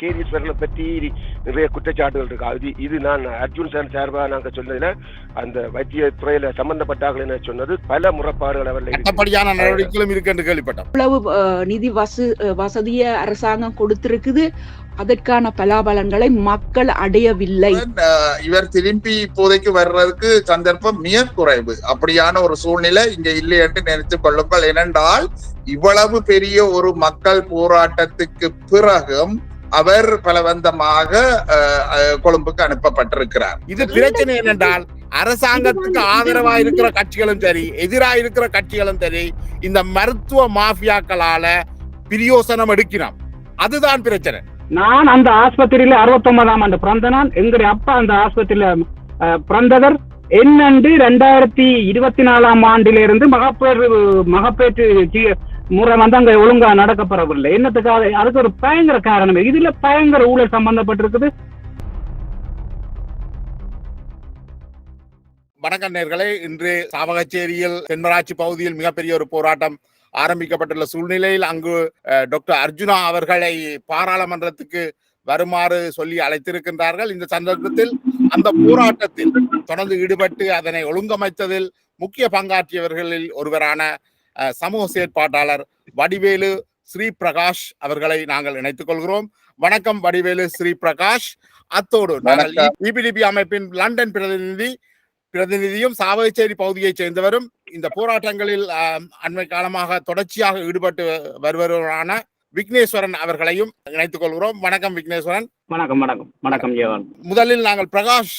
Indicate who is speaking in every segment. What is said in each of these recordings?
Speaker 1: கேதீஸ்வரனை பற்றி நிறைய குற்றச்சாட்டுகள் இருக்கு. இது நான் அர்ஜுன் சார் சார்பாக நாங்கள் சொன்னதுல அந்த வைத்திய துறையில சம்பந்தப்பட்டார்கள் என சொன்னது பல முறைப்பாடுகள்
Speaker 2: அவர்கள் நடவடிக்கைகளும் இருக்கு என்று கேள்விப்பட்டோம்.
Speaker 3: இவ்வளவு நிதி வசதிய அரசாங்கம் கொடுத்திருக்குது, அதற்கான பலாபலன்களை மக்கள் அடையவில்லை.
Speaker 4: இவர் திரும்பி இப்போதைக்கு வர்றதுக்கு சந்தர்ப்பம் மிக குறைவு. அப்படியான ஒரு சூழ்நிலை இங்க இல்லை என்று நினைத்துக் கொள்ளுங்கள். ஏனென்றால் இவ்வளவு பெரிய ஒரு மக்கள் போராட்டத்துக்கு பிறகும் அவர் பலவந்தமாக கொழும்புக்கு அனுப்பப்பட்டிருக்கிறார்.
Speaker 2: இது பிரச்சனை என்னென்றால் அரசாங்கத்துக்கு ஆதரவாக இருக்கிற கட்சிகளும் சரி, எதிராக இருக்கிற கட்சிகளும் சரி, இந்த மருத்துவ மாஃபியாக்களால பிரயோசனம் எடுக்கிறோம். அதுதான் பிரச்சனை.
Speaker 5: நான் அந்த ஆஸ்பத்திரியில 69ஆம் ஆண்டு பிறந்தனான். எங்களுடைய அப்பா அந்த ஆஸ்பத்திரியில பிறந்தவர். என்னண்டு 2024ஆம் ஆண்டிலிருந்து மகப்பேற்று முறை வந்து அங்க ஒழுங்கா நடக்கப்படவில்லை. என்னத்துக்காக? அதுக்கு ஒரு பயங்கர காரணம். இதுல பயங்கர ஊழல் சம்பந்தப்பட்டிருக்குது.
Speaker 2: வணக்கம் நேயர்களே, இன்று சாவகச்சேரியில் தென்மராட்சி பகுதியில் மிகப்பெரிய ஒரு போராட்டம் ஆரம்பிக்கப்பட்டுள்ள சூழ்நிலையில் அங்கு டாக்டர் அர்ஜுனா அவர்களை பாராளுமன்றத்துக்கு வருமாறு சொல்லி அழைத்திருக்கின்றார்கள். இந்த சந்தர்ப்பத்தில் அந்த போராட்டத்தில் தொடர்ந்து ஈடுபட்டு அதனை ஒழுங்கமைத்ததில் முக்கிய பங்காற்றியவர்களில் ஒருவரான சமூக செயற்பாட்டாளர் வடிவேலு ஸ்ரீ பிரகாஷ் அவர்களை நாங்கள் இணைத்துக் கொள்கிறோம். வணக்கம் வடிவேலு ஸ்ரீ பிரகாஷ். அத்தோடு நாங்கள் இபிடிபி அமைப்பின் லண்டன் பிரதிநிதியும் சாவகச்சேரி பகுதியைச் சேர்ந்தவரும் இந்த போராட்டங்களில் அண்மை காலமாக தொடர்ச்சியாக ஈடுபட்டு வருபவரான விக்னேஸ்வரன் அவர்களையும் இணைத்துக் கொள்கிறோம். வணக்கம் விக்னேஸ்வரன்.
Speaker 5: வணக்கம். வணக்கம். வணக்கம்.
Speaker 2: முதலில் நாங்கள் பிரகாஷ்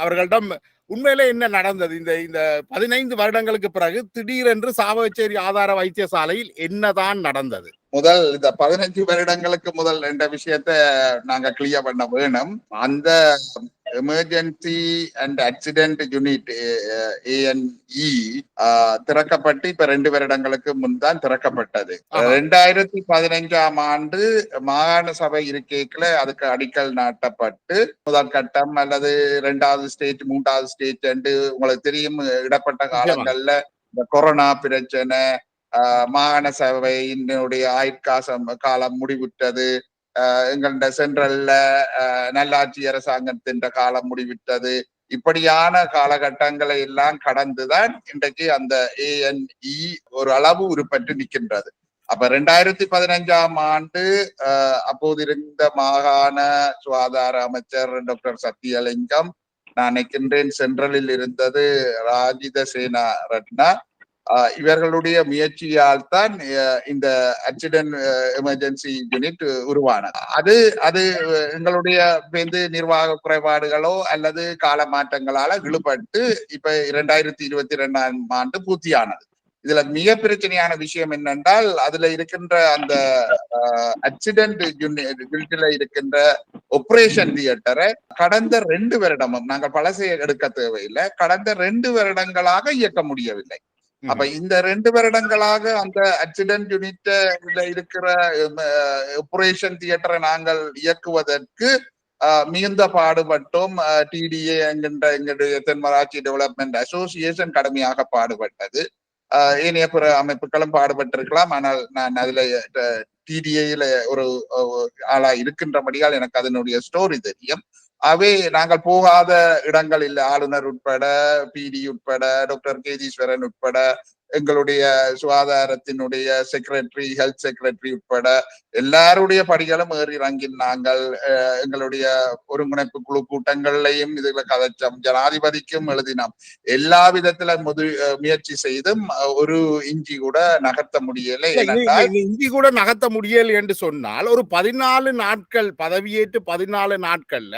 Speaker 2: அவர்களிடம் உண்மையிலே என்ன நடந்தது? இந்த 15 வருடங்களுக்கு பிறகு திடீரென்று சாவகச்சேரி ஆதார வைத்தியசாலையில் என்னதான் நடந்தது?
Speaker 4: முதல் இந்த 15 வருடங்களுக்கு முதல் என்ற விஷயத்தை நாங்க கிளியர் பண்ண வேணும். அந்த emergency and accident unit ANE திறக்கப்பட்டு இப்ப 2 வருடங்களுக்கு முன் தான் திறக்கப்பட்டது. 2015ஆம் ஆண்டு மாகாண சபை இருக்கைக்குள்ள அதுக்கு அடிக்கல் நாட்டப்பட்டு முதல் கட்டம் அல்லது 2வது ஸ்டேஜ் 3வது ஸ்டேஜ் என்று உங்களுக்கு தெரியும். இடப்பட்ட காலங்கள்ல இந்த கொரோனா பிரச்சனை, மாகாண சபையினுடைய காலம் முடிவுற்றது, எங்கள சென்ட்ரல்ல நல்லாட்சி அரசாங்கத்தின் காலம் முடிவிட்டது. இப்படியான காலகட்டங்களை எல்லாம் கடந்துதான் இன்றைக்கு அந்த ANE ஒரு அளவு உருப்பட்டு நிற்கின்றது. அப்ப 2015ஆம் ஆண்டு அப்போது இருந்த மாகாண சுகாதார அமைச்சர் டாக்டர் சத்தியலிங்கம், நான் நினைக்கின்றேன் சென்ட்ரலில் இருந்தது ராஜித சேனா ரட்னா, இவர்களுடைய முயற்சியால் தான் இந்த ஆக்சிடென்ட் எமர்ஜென்சி யூனிட் உருவானது. அது எங்களுடைய நிர்வாக குறைபாடுகளோ அல்லது கால மாற்றங்களால இழுபட்டு இப்ப 2022ஆம் ஆண்டு பூர்த்தியானது. இதுல மிக பிரச்சனையான விஷயம் என்னென்றால் அதுல இருக்கின்ற அந்த ஆக்சிடென்ட் யூனிட்ல இருக்கின்ற ஆபரேஷன் தியேட்டரை கடந்த 2 வருடமும் நாங்கள் பழசை எடுக்க தேவையில்லை, கடந்த 2 வருடங்களாக இயக்க முடியவில்லை. அப்ப இந்த 2 வருடங்களாக அந்த ஆக்சிடென்ட் யூனிட்ல இருக்கிற ஆபரேஷன் தியேட்டரை நாங்கள் இயக்குவதற்கு மிகுந்த பாடுபட்டோம். TDA என்கின்ற எங்களுடைய தென்மராட்சி டெவலப்மெண்ட் அசோசியேஷன் கடுமையாக பாடுபட்டது. ஏனைய பிற அமைப்புகளும் பாடுபட்டிருக்கலாம். ஆனால் நான் அதுல TDAல ஒரு ஆளா இருக்கின்றபடியால் எனக்கு அதனுடைய ஸ்டோரி தெரியும். அவை நாங்கள் போகாத இடங்கள் இல்லை. ஆளுநர் உட்பட, PD உட்பட, டாக்டர் கேதீஸ்வரன் உட்பட, எங்களுடைய சுகாதாரத்தினுடைய செக்ரட்டரி, ஹெல்த் செக்ரட்டரி உட்பட எல்லாருடைய படிகளும் ஏறி இறங்கி நாங்கள் எங்களுடைய ஒருங்கிணைப்பு குழு கூட்டங்கள்லையும் இதுல கதைச்சோம். ஜனாதிபதிக்கும் எழுதினோம். எல்லா விதத்துல முயற்சி செய்தும் ஒரு இஞ்சி கூட நகர்த்த முடியலை.
Speaker 2: இஞ்சி கூட நகர்த்த முடியலை என்று சொன்னால் ஒரு 14 நாட்கள் பதவியேற்று 14 நாட்கள்ல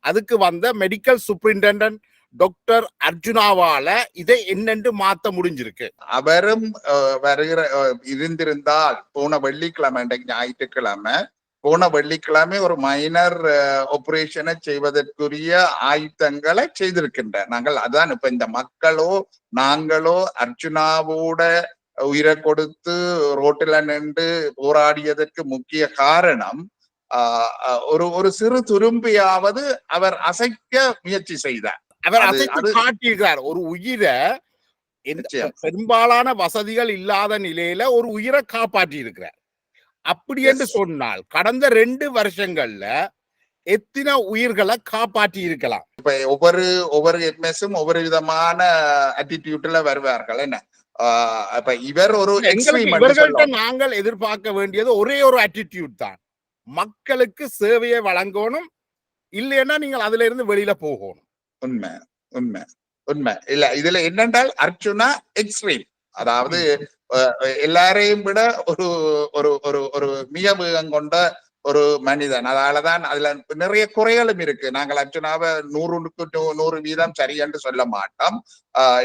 Speaker 2: அதுக்கு வந்த மெடிக்கல் சூப்பரிண்டெண்டன்ட் டாக்டர் அர்ஜுனாவால இதை என்னென்று மாத்த முடிஞ்சிருக்கு.
Speaker 4: அவரும் வருகிற இருந்திருந்தால் போன வெள்ளிக்கிழமை, ஞாயிற்றுக்கிழமை, போன வெள்ளிக்கிழமை ஒரு மைனர் ஆபரேஷனை செய்வதற்குரிய ஆயுதங்களை செய்திருக்கின்ற நாங்கள். அதான் இப்ப இந்த மக்களோ நாங்களோ அர்ஜுனாவோட உயிரை கொடுத்து ரோட்டில நின்று போராடியதற்கு முக்கிய காரணம் ஒரு சிறு துரும்பியாவது அவர் அசைக்க முயற்சி செய்தார்.
Speaker 2: அவர் அசைத்து காட்டியிருக்கிறார். ஒரு உயிரை பெரும்பாலான வசதிகள் இல்லாத நிலையில ஒரு உயிரை காப்பாற்றி இருக்கிறார். அப்படி என்று சொன்னால் கடந்த 2 வருஷங்கள்ல எத்தனை உயிர்களை காப்பாற்றி இருக்கலாம்?
Speaker 4: இப்ப ஒவ்வொரு எம்எஸும் ஒவ்வொரு விதமான அட்டிடியூட்ல வருவார்கள். என்ன இப்ப இவர் ஒரு
Speaker 2: இவர்கள்ட்ட நாங்கள் எதிர்பார்க்க வேண்டியது ஒரே ஒரு அட்டிடியூட் தான், மக்களுக்கு சேவையை வழங்கணும், இல்லைன்னா நீங்கள் அதுல இருந்து வெளியில போகணும்.
Speaker 4: உண்மை உண்மை உண்மை இல்ல. இதுல என்னென்றால் அர்ச்சுனா எக்ஸ்ட்ரீம், அதாவது எல்லாரையும் விட ஒரு ஒரு ஒரு ஒரு மிக வேகம் கொண்ட ஒரு மனிதன். அதனாலதான் அதுல நிறைய குறைகளும் இருக்கு. நாங்கள் அர்ச்சுனாவை 100% சரி என்று சொல்ல மாட்டோம்.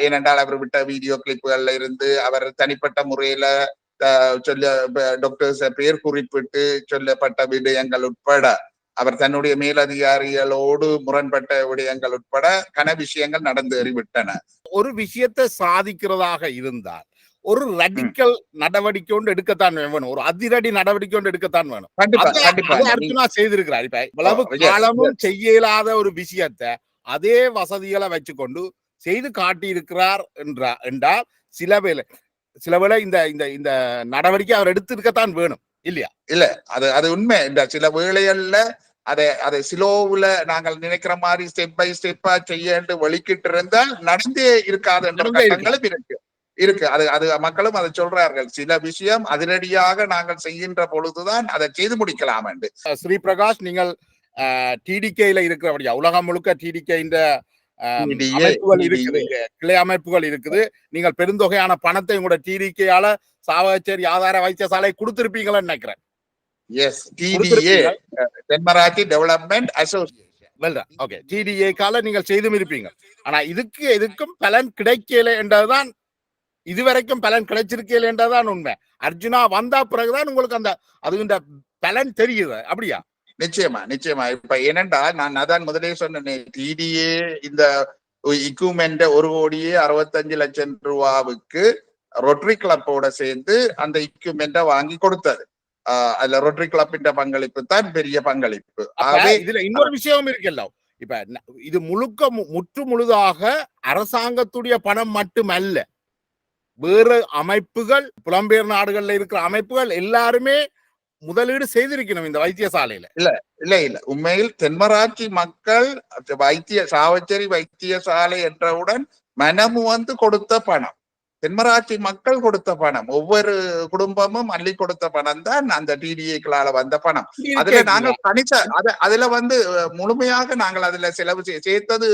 Speaker 4: ஏனென்றால் அவர் விட்ட வீடியோ கிளிப்புகள்ல இருந்து அவர் தனிப்பட்ட முறையில சொல்ல டாக்டர்ஸ் பெயர் குறிப்பிட்டு சொல்லப்பட்ட விடயங்கள் உட்பட, அவர் தன்னுடைய மேலதிகாரிகளோடு முரண்பட்ட விடயங்கள் உட்பட கன விஷயங்கள் நடந்தேறிவிட்டன.
Speaker 2: ஒரு விஷயத்தை சாதிக்கிறதாக இருந்தால் ஒரு ரடிக்கல் நடவடிக்கை ஒன்று எடுக்கத்தான் வேணும், ஒரு அதிரடி நடவடிக்கை ஒன்று எடுக்கத்தான் வேணும். அர்ச்சுனா செய்திருக்கிறார். இப்ப இவ்வளவு காலமும் செய்ய இயலாத ஒரு விஷயத்தை அதே வசதிகளை வச்சுக்கொண்டு செய்து காட்டி இருக்கிறார் என்றால் சில வேளை இந்த நடவடிக்கை அவர் எடுத்திருக்கத்தான் வேணும், இல்லையா?
Speaker 4: இல்ல, அது உண்மை. இந்த சில வேளைகள்ல அதை சிலோவுல நாங்கள் நினைக்கிற மாதிரி ஸ்டெப் பை ஸ்டெப்பா செய்ய வலிக்கிட்டு இருந்தால் நடந்தே இருக்காது என்ற கட்டங்களும் இருக்கு. அது மக்களும் அதை சொல்றார்கள். சில விஷயம் அதிரடியாக நாங்கள் செய்கின்ற பொழுதுதான் அதை செய்து முடிக்கலாம் என்று.
Speaker 2: ஸ்ரீ பிரகாஷ், நீங்கள் டிடிகேல இருக்கிறபடியா உலகம் முழுக்க டிடிகே இந்த அமைப்புகள் இருக்குது, கிளை அமைப்புகள் இருக்குது. நீங்கள் பெருந்தொகையான பணத்தை உங்களோட டிடிகேயால சாவகச்சேரி ஆதார வைத்தியசாலை கொடுத்திருப்பீங்கன்னு நினைக்கிறேன்.
Speaker 4: Yes, DTA Thenmarachchi development association.
Speaker 2: Okay, DTA கால நீங்கள் செய்தும் இருப்பீங்க. ஆனா எதுக்கும் பலன் கிடைக்கல என்றதுதான், இதுவரைக்கும் பலன் கிடைச்சிருக்கல என்றதான் உண்மை. அர்ஜுனா வந்தா பிறகுதான் உங்களுக்கு அந்த பலன் தெரியுது, அப்படியா?
Speaker 4: நிச்சயமா. இப்ப ஏனென்றா நான் அதான் முதலே சொன்னேன், டிடிஏ இந்த இக்யூப்மெண்ட் 1,65,00,000 ரூபாவுக்கு ரொட்டரி கிளப்போட சேர்ந்து அந்த இக்யூப்மெண்ட்டை வாங்கி கொடுத்தது. அதுல ரொட்டரி கிளப்பின் பங்களிப்பு தான் பெரிய பங்களிப்பு.
Speaker 2: இதுல இன்னொரு விஷயம் இருக்குல்ல, இப்ப இது முற்று முழுதாக அரசாங்கத்துடைய பணம் மட்டுமல்ல, வேறு அமைப்புகள், புலம்பெயர் நாடுகள்ல இருக்கிற அமைப்புகள் எல்லாருமே முதலீடு செய்திருக்கணும் இந்த வைத்தியசாலையில.
Speaker 4: இல்ல உண்மையில் தென்மராட்சி மக்கள் சாவச்சேரி வைத்தியசாலை என்றவுடன் மனமு வந்து கொடுத்த பணம், தென்மராட்சி மக்கள் கொடுத்த பணம், ஒவ்வொரு குடும்பமும் அள்ளி கொடுத்த பணம் தான் அந்த டிடிஏக்களால வந்த பணம். அதுல நாங்கள் அதுல வந்து முழுமையாக நாங்கள் அதுல செலவு சேர்த்தது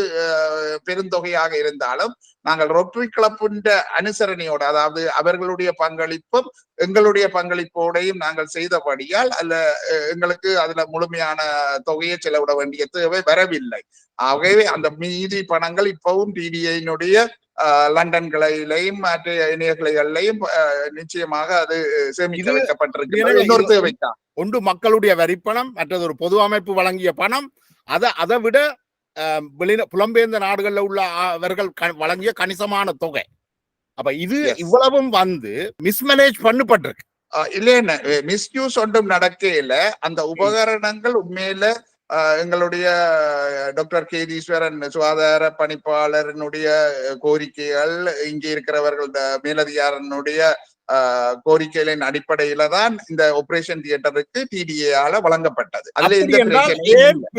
Speaker 4: பெருந்தொகையாக இருந்தாலும் நாங்கள் ரொட்டரி கிளப்பின் அனுசரணையோடு, அதாவது அவர்களுடைய பங்களிப்பும் எங்களுடைய பங்களிப்போடையும் நாங்கள் செய்தபடியால் அதுல எங்களுக்கு அதுல முழுமையான தொகையை செலவிட வேண்டிய தேவை வரவில்லை. ஆகவே அந்த மீதி பணங்கள் இப்பவும் டிடிஐனுடைய லண்டன் கிளையிலையும் மற்ற இணைய கிளைகளையும் நிச்சயமாக அது சேமிக்க வைக்கப்பட்டிருக்கிறது. இன்னொரு தேவைக்கா
Speaker 2: ஒன்று மக்களுடைய வரிப்பணம், மற்றது ஒரு பொது அமைப்பு வழங்கிய பணம், அதை விட புலம்பெயர்ந்த நாடுகள்ல உள்ள அவர்கள் வழங்கிய கணிசமான தொகை. அப்ப இது இவ்வளவும் வந்து மிஸ்மேனேஜ் பண்ணப்பட்டிருக்கு.
Speaker 4: இல்லைன்னு மிஸ்யூஸ் ஒன்றும் நடக்கல. அந்த உபகரணங்கள் உண்மையில எங்களுடைய டாக்டர் கேதீஸ்வரன் சுகாதார பணிப்பாளரினுடைய கோரிக்கைகள், இங்கே இருக்கிறவர்கள் மேலதிகாரனுடைய கோரிக்கைகளின் அடிப்படையில தான் இந்த ஆபரேஷன் தியேட்டருக்கு டிடிஏயால வழங்கப்பட்டது. அதுல
Speaker 2: இந்த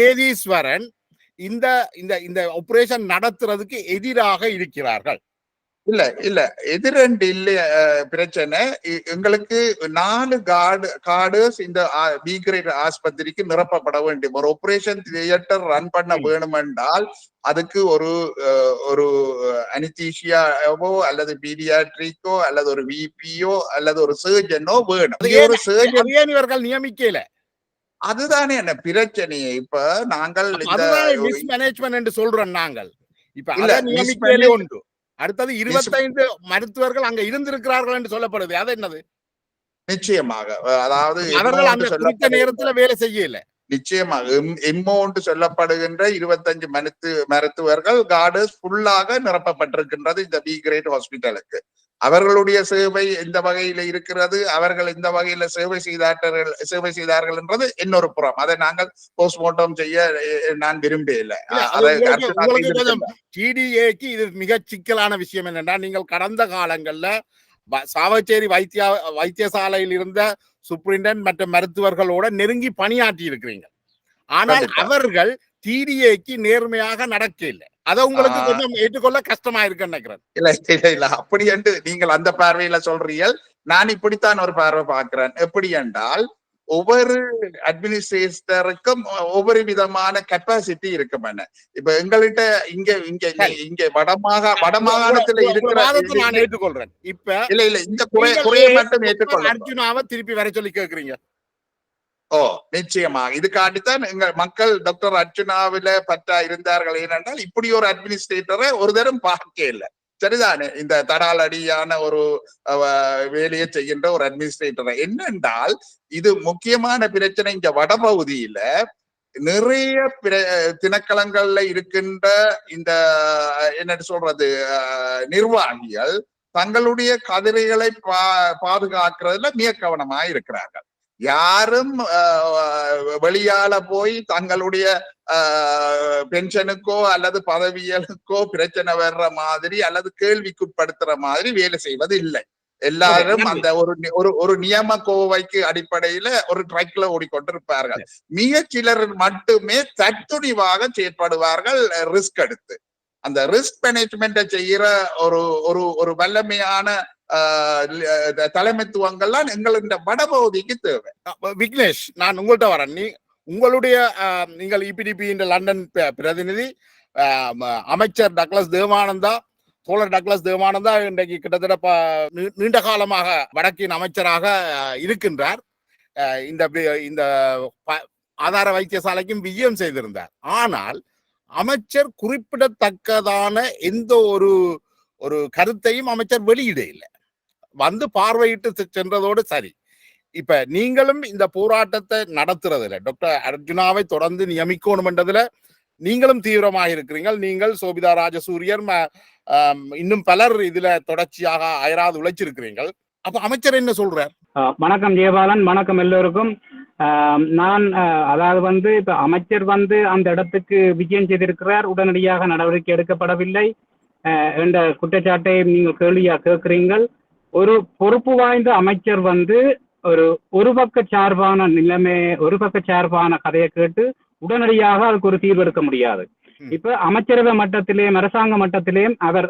Speaker 2: கேதீஸ்வரன் இந்த ஆபரேஷன் நடத்துறதுக்கு எதிராக இருக்கிறார்கள்.
Speaker 4: இல்ல எதிரண்டு இல்ல பிரச்சனை. எங்களுக்கு 4 கார்டர்ஸ் இந்த பி கிரேட் ஆஸ்பத்திரிக்கு நிரப்பப்பட வேண்டும். ஒரு ஆபரேஷன் தியேட்டர் ரன் பண்ண வேணும் என்றால் அதுக்கு ஒரு அனிதீஷியாவோ அல்லது பீடியாட்ரிக்கோ அல்லது ஒரு விபிஓ அல்லது ஒரு சர்ஜனோ வேணும். ஒரு சர்ஜன்
Speaker 2: இவர்கள் நியமிக்கல.
Speaker 4: அதுதானே என்ன பிரச்சனையே. இப்ப நாங்கள்
Speaker 2: மிஸ்மேனேஜ்மென்ட் என்று சொல்றோம் நாங்கள். இப்ப அத நியமிக்கல உண்டு. அடுத்தது 25 மருத்துவர்கள் அங்க இருந்திருக்கிறார்கள் என்று சொல்லப்படுது. அது என்னது?
Speaker 4: நிச்சயமாக, அதாவது
Speaker 2: அவர்கள் அந்த குறித்த நேரத்துல வேலை செய்யல.
Speaker 4: நிச்சயமாக எம்மோன்று சொல்லப்படுகின்ற 25 மருத்துவர்கள் கார்டர்ஸ் ஃபுல்லாக நிரப்பப்பட்டிருக்கின்றது இந்த பி கிரேட் ஹாஸ்பிட்டலுக்கு. அவர்களுடைய சேவை எந்த வகையில இருக்கிறது, அவர்கள் எந்த வகையில சேவை செய்தார்கள் என்றது இன்னொரு புறம். அதை நாங்கள் போஸ்ட்மார்ட்டம் செய்ய நான் விரும்பல.
Speaker 2: டிடிஏக்கு இது மிக சிக்கலான விஷயம் என்னன்னா, நீங்கள் கடந்த காலங்கள்ல சாவச்சேரி வைத்தியசாலையில் இருந்த சூப்பரிண்டென்ட் மற்ற மருத்துவர்களோட நெருங்கி பணியாற்றி இருக்கிறீங்க. ஆனால் அவர்கள் டிடிஏக்கு நேர்மையாக நடக்க இல்லை. அதை உங்களுக்கு கொஞ்சம் ஏற்றுக்கொள்ள கஷ்டமா இருக்குன்னு நினைக்கிறேன்.
Speaker 4: இல்ல அப்படி என்று நீங்கள் அந்த பார்வையில சொல்றீர்கள். நான் இப்படித்தான் ஒரு பார்வை பார்க்கிறேன். எப்படி என்றால் ஒவ்வொரு அட்மினிஸ்ட்ரேட்டருக்கும் ஒவ்வொரு விதமான கெப்பாசிட்டி இருக்கும். என்ன இப்ப எங்கள்கிட்ட இங்க வடமாகாணத்துல இருக்கிற
Speaker 2: நான் ஏற்றுக்கொள்றேன். இப்ப
Speaker 4: இல்ல இந்த குறையை மட்டும் ஏற்றுக்கொள்ள
Speaker 2: அர்ஜுனாவை திருப்பி வர சொல்லி கேக்குறீங்க.
Speaker 4: நிச்சயமாக இதுக்காண்டித்தான் எங்க மக்கள் டாக்டர் அர்ஜுனாவில பற்றா இருந்தார்கள். ஏனென்றால் இப்படி ஒரு அட்மினிஸ்ட்ரேட்டரை ஒரு தரம் பார்க்க இல்லை. சரிதானே? இந்த தடாலடியான ஒரு வேலையை செய்கின்ற ஒரு அட்மினிஸ்ட்ரேட்டர். என்னென்றால் இது முக்கியமான பிரச்சனை. இங்க வடபகுதியில நிறைய திணைக்களங்கள்ல இருக்கின்ற இந்த என்ன சொல்றது நிர்வாகிகள் தங்களுடைய கதிரைகளை பாதுகாக்கிறதுல மிக கவனமா இருக்கிறார்கள். யாரும் வெளியால போய் தங்களுடைய பென்ஷனுக்கோ அல்லது பதவியலுக்கோ பிரச்சனை வர்ற மாதிரி அல்லது கேள்விக்குட்படுத்துற மாதிரி வேலை செய்வது இல்லை. எல்லாரும் அந்த ஒரு நியம கோவைக்கு அடிப்படையில ஒரு ட்ரக்ல ஓடிக்கொண்டிருப்பார்கள். மிக சிலர் மட்டுமே தத்துணிவாக செயற்படுவார்கள் ரிஸ்க் எடுத்து. அந்த ரிஸ்க் மேனேஜ்மெண்ட்டை செய்யற ஒரு வல்லமையான தலைமைத்துவங்கள்லாம் எங்களுடைய வடபகுதிக்கு தேவை.
Speaker 2: விக்னேஷ், நான் உங்கள்கிட்ட வரேன். உங்களுடைய நீங்கள் இபிடிபி லண்டன் பிரதிநிதி அமைச்சர் டக்ளஸ் தேவானந்தா, தோழர் டக்ளஸ் தேவானந்தா இன்றைக்கு கிட்டத்தட்ட நீண்ட காலமாக வடக்கின் அமைச்சராக இருக்கின்றார். இந்த ஆதார வைத்தியசாலைக்கும் விஜயம் செய்திருந்தார். ஆனால் அமைச்சர் குறிப்பிடத்தக்கதான எந்த ஒரு கருத்தையும் அமைச்சர் வெளியிட இல்லை. வந்து பார்வையிட்டு சென்றதோடு சரி. இப்ப நீங்களும் இந்த போராட்டத்தை நடத்துறதுல டாக்டர் அர்ஜுனாவை தொடர்ந்து நியமிக்கணும் என்றதுல நீங்களும் தீவிரமாக இருக்கிறீர்கள். நீங்கள், சோபிதா ராஜசூரியர், இன்னும் பலர் இதுல தொடர்ச்சியாக அயராது உழைச்சிருக்கிறீர்கள். அப்ப அமைச்சர் என்ன சொல்றார்?
Speaker 5: வணக்கம் ஜெயபாலன், வணக்கம் எல்லோருக்கும். நான் அதாவது இப்ப அமைச்சர் அந்த இடத்துக்கு விஜயம் செய்திருக்கிறார். உடனடியாக நடவடிக்கை எடுக்கப்படவில்லை என்ற குற்றச்சாட்டை நீங்கள் கேள்வியா கேட்கிறீர்கள். ஒரு பொறுப்பு வாய்ந்த அமைச்சர் ஒரு பக்க சார்பான ஒரு பக்க சார்பான கதையை கேட்டு உடனடியாக அதுக்கு ஒரு தீர்வு எடுக்க முடியாது. இப்ப அமைச்சரவை மட்டத்திலேயும் அரசாங்க மட்டத்திலேயும் அவர்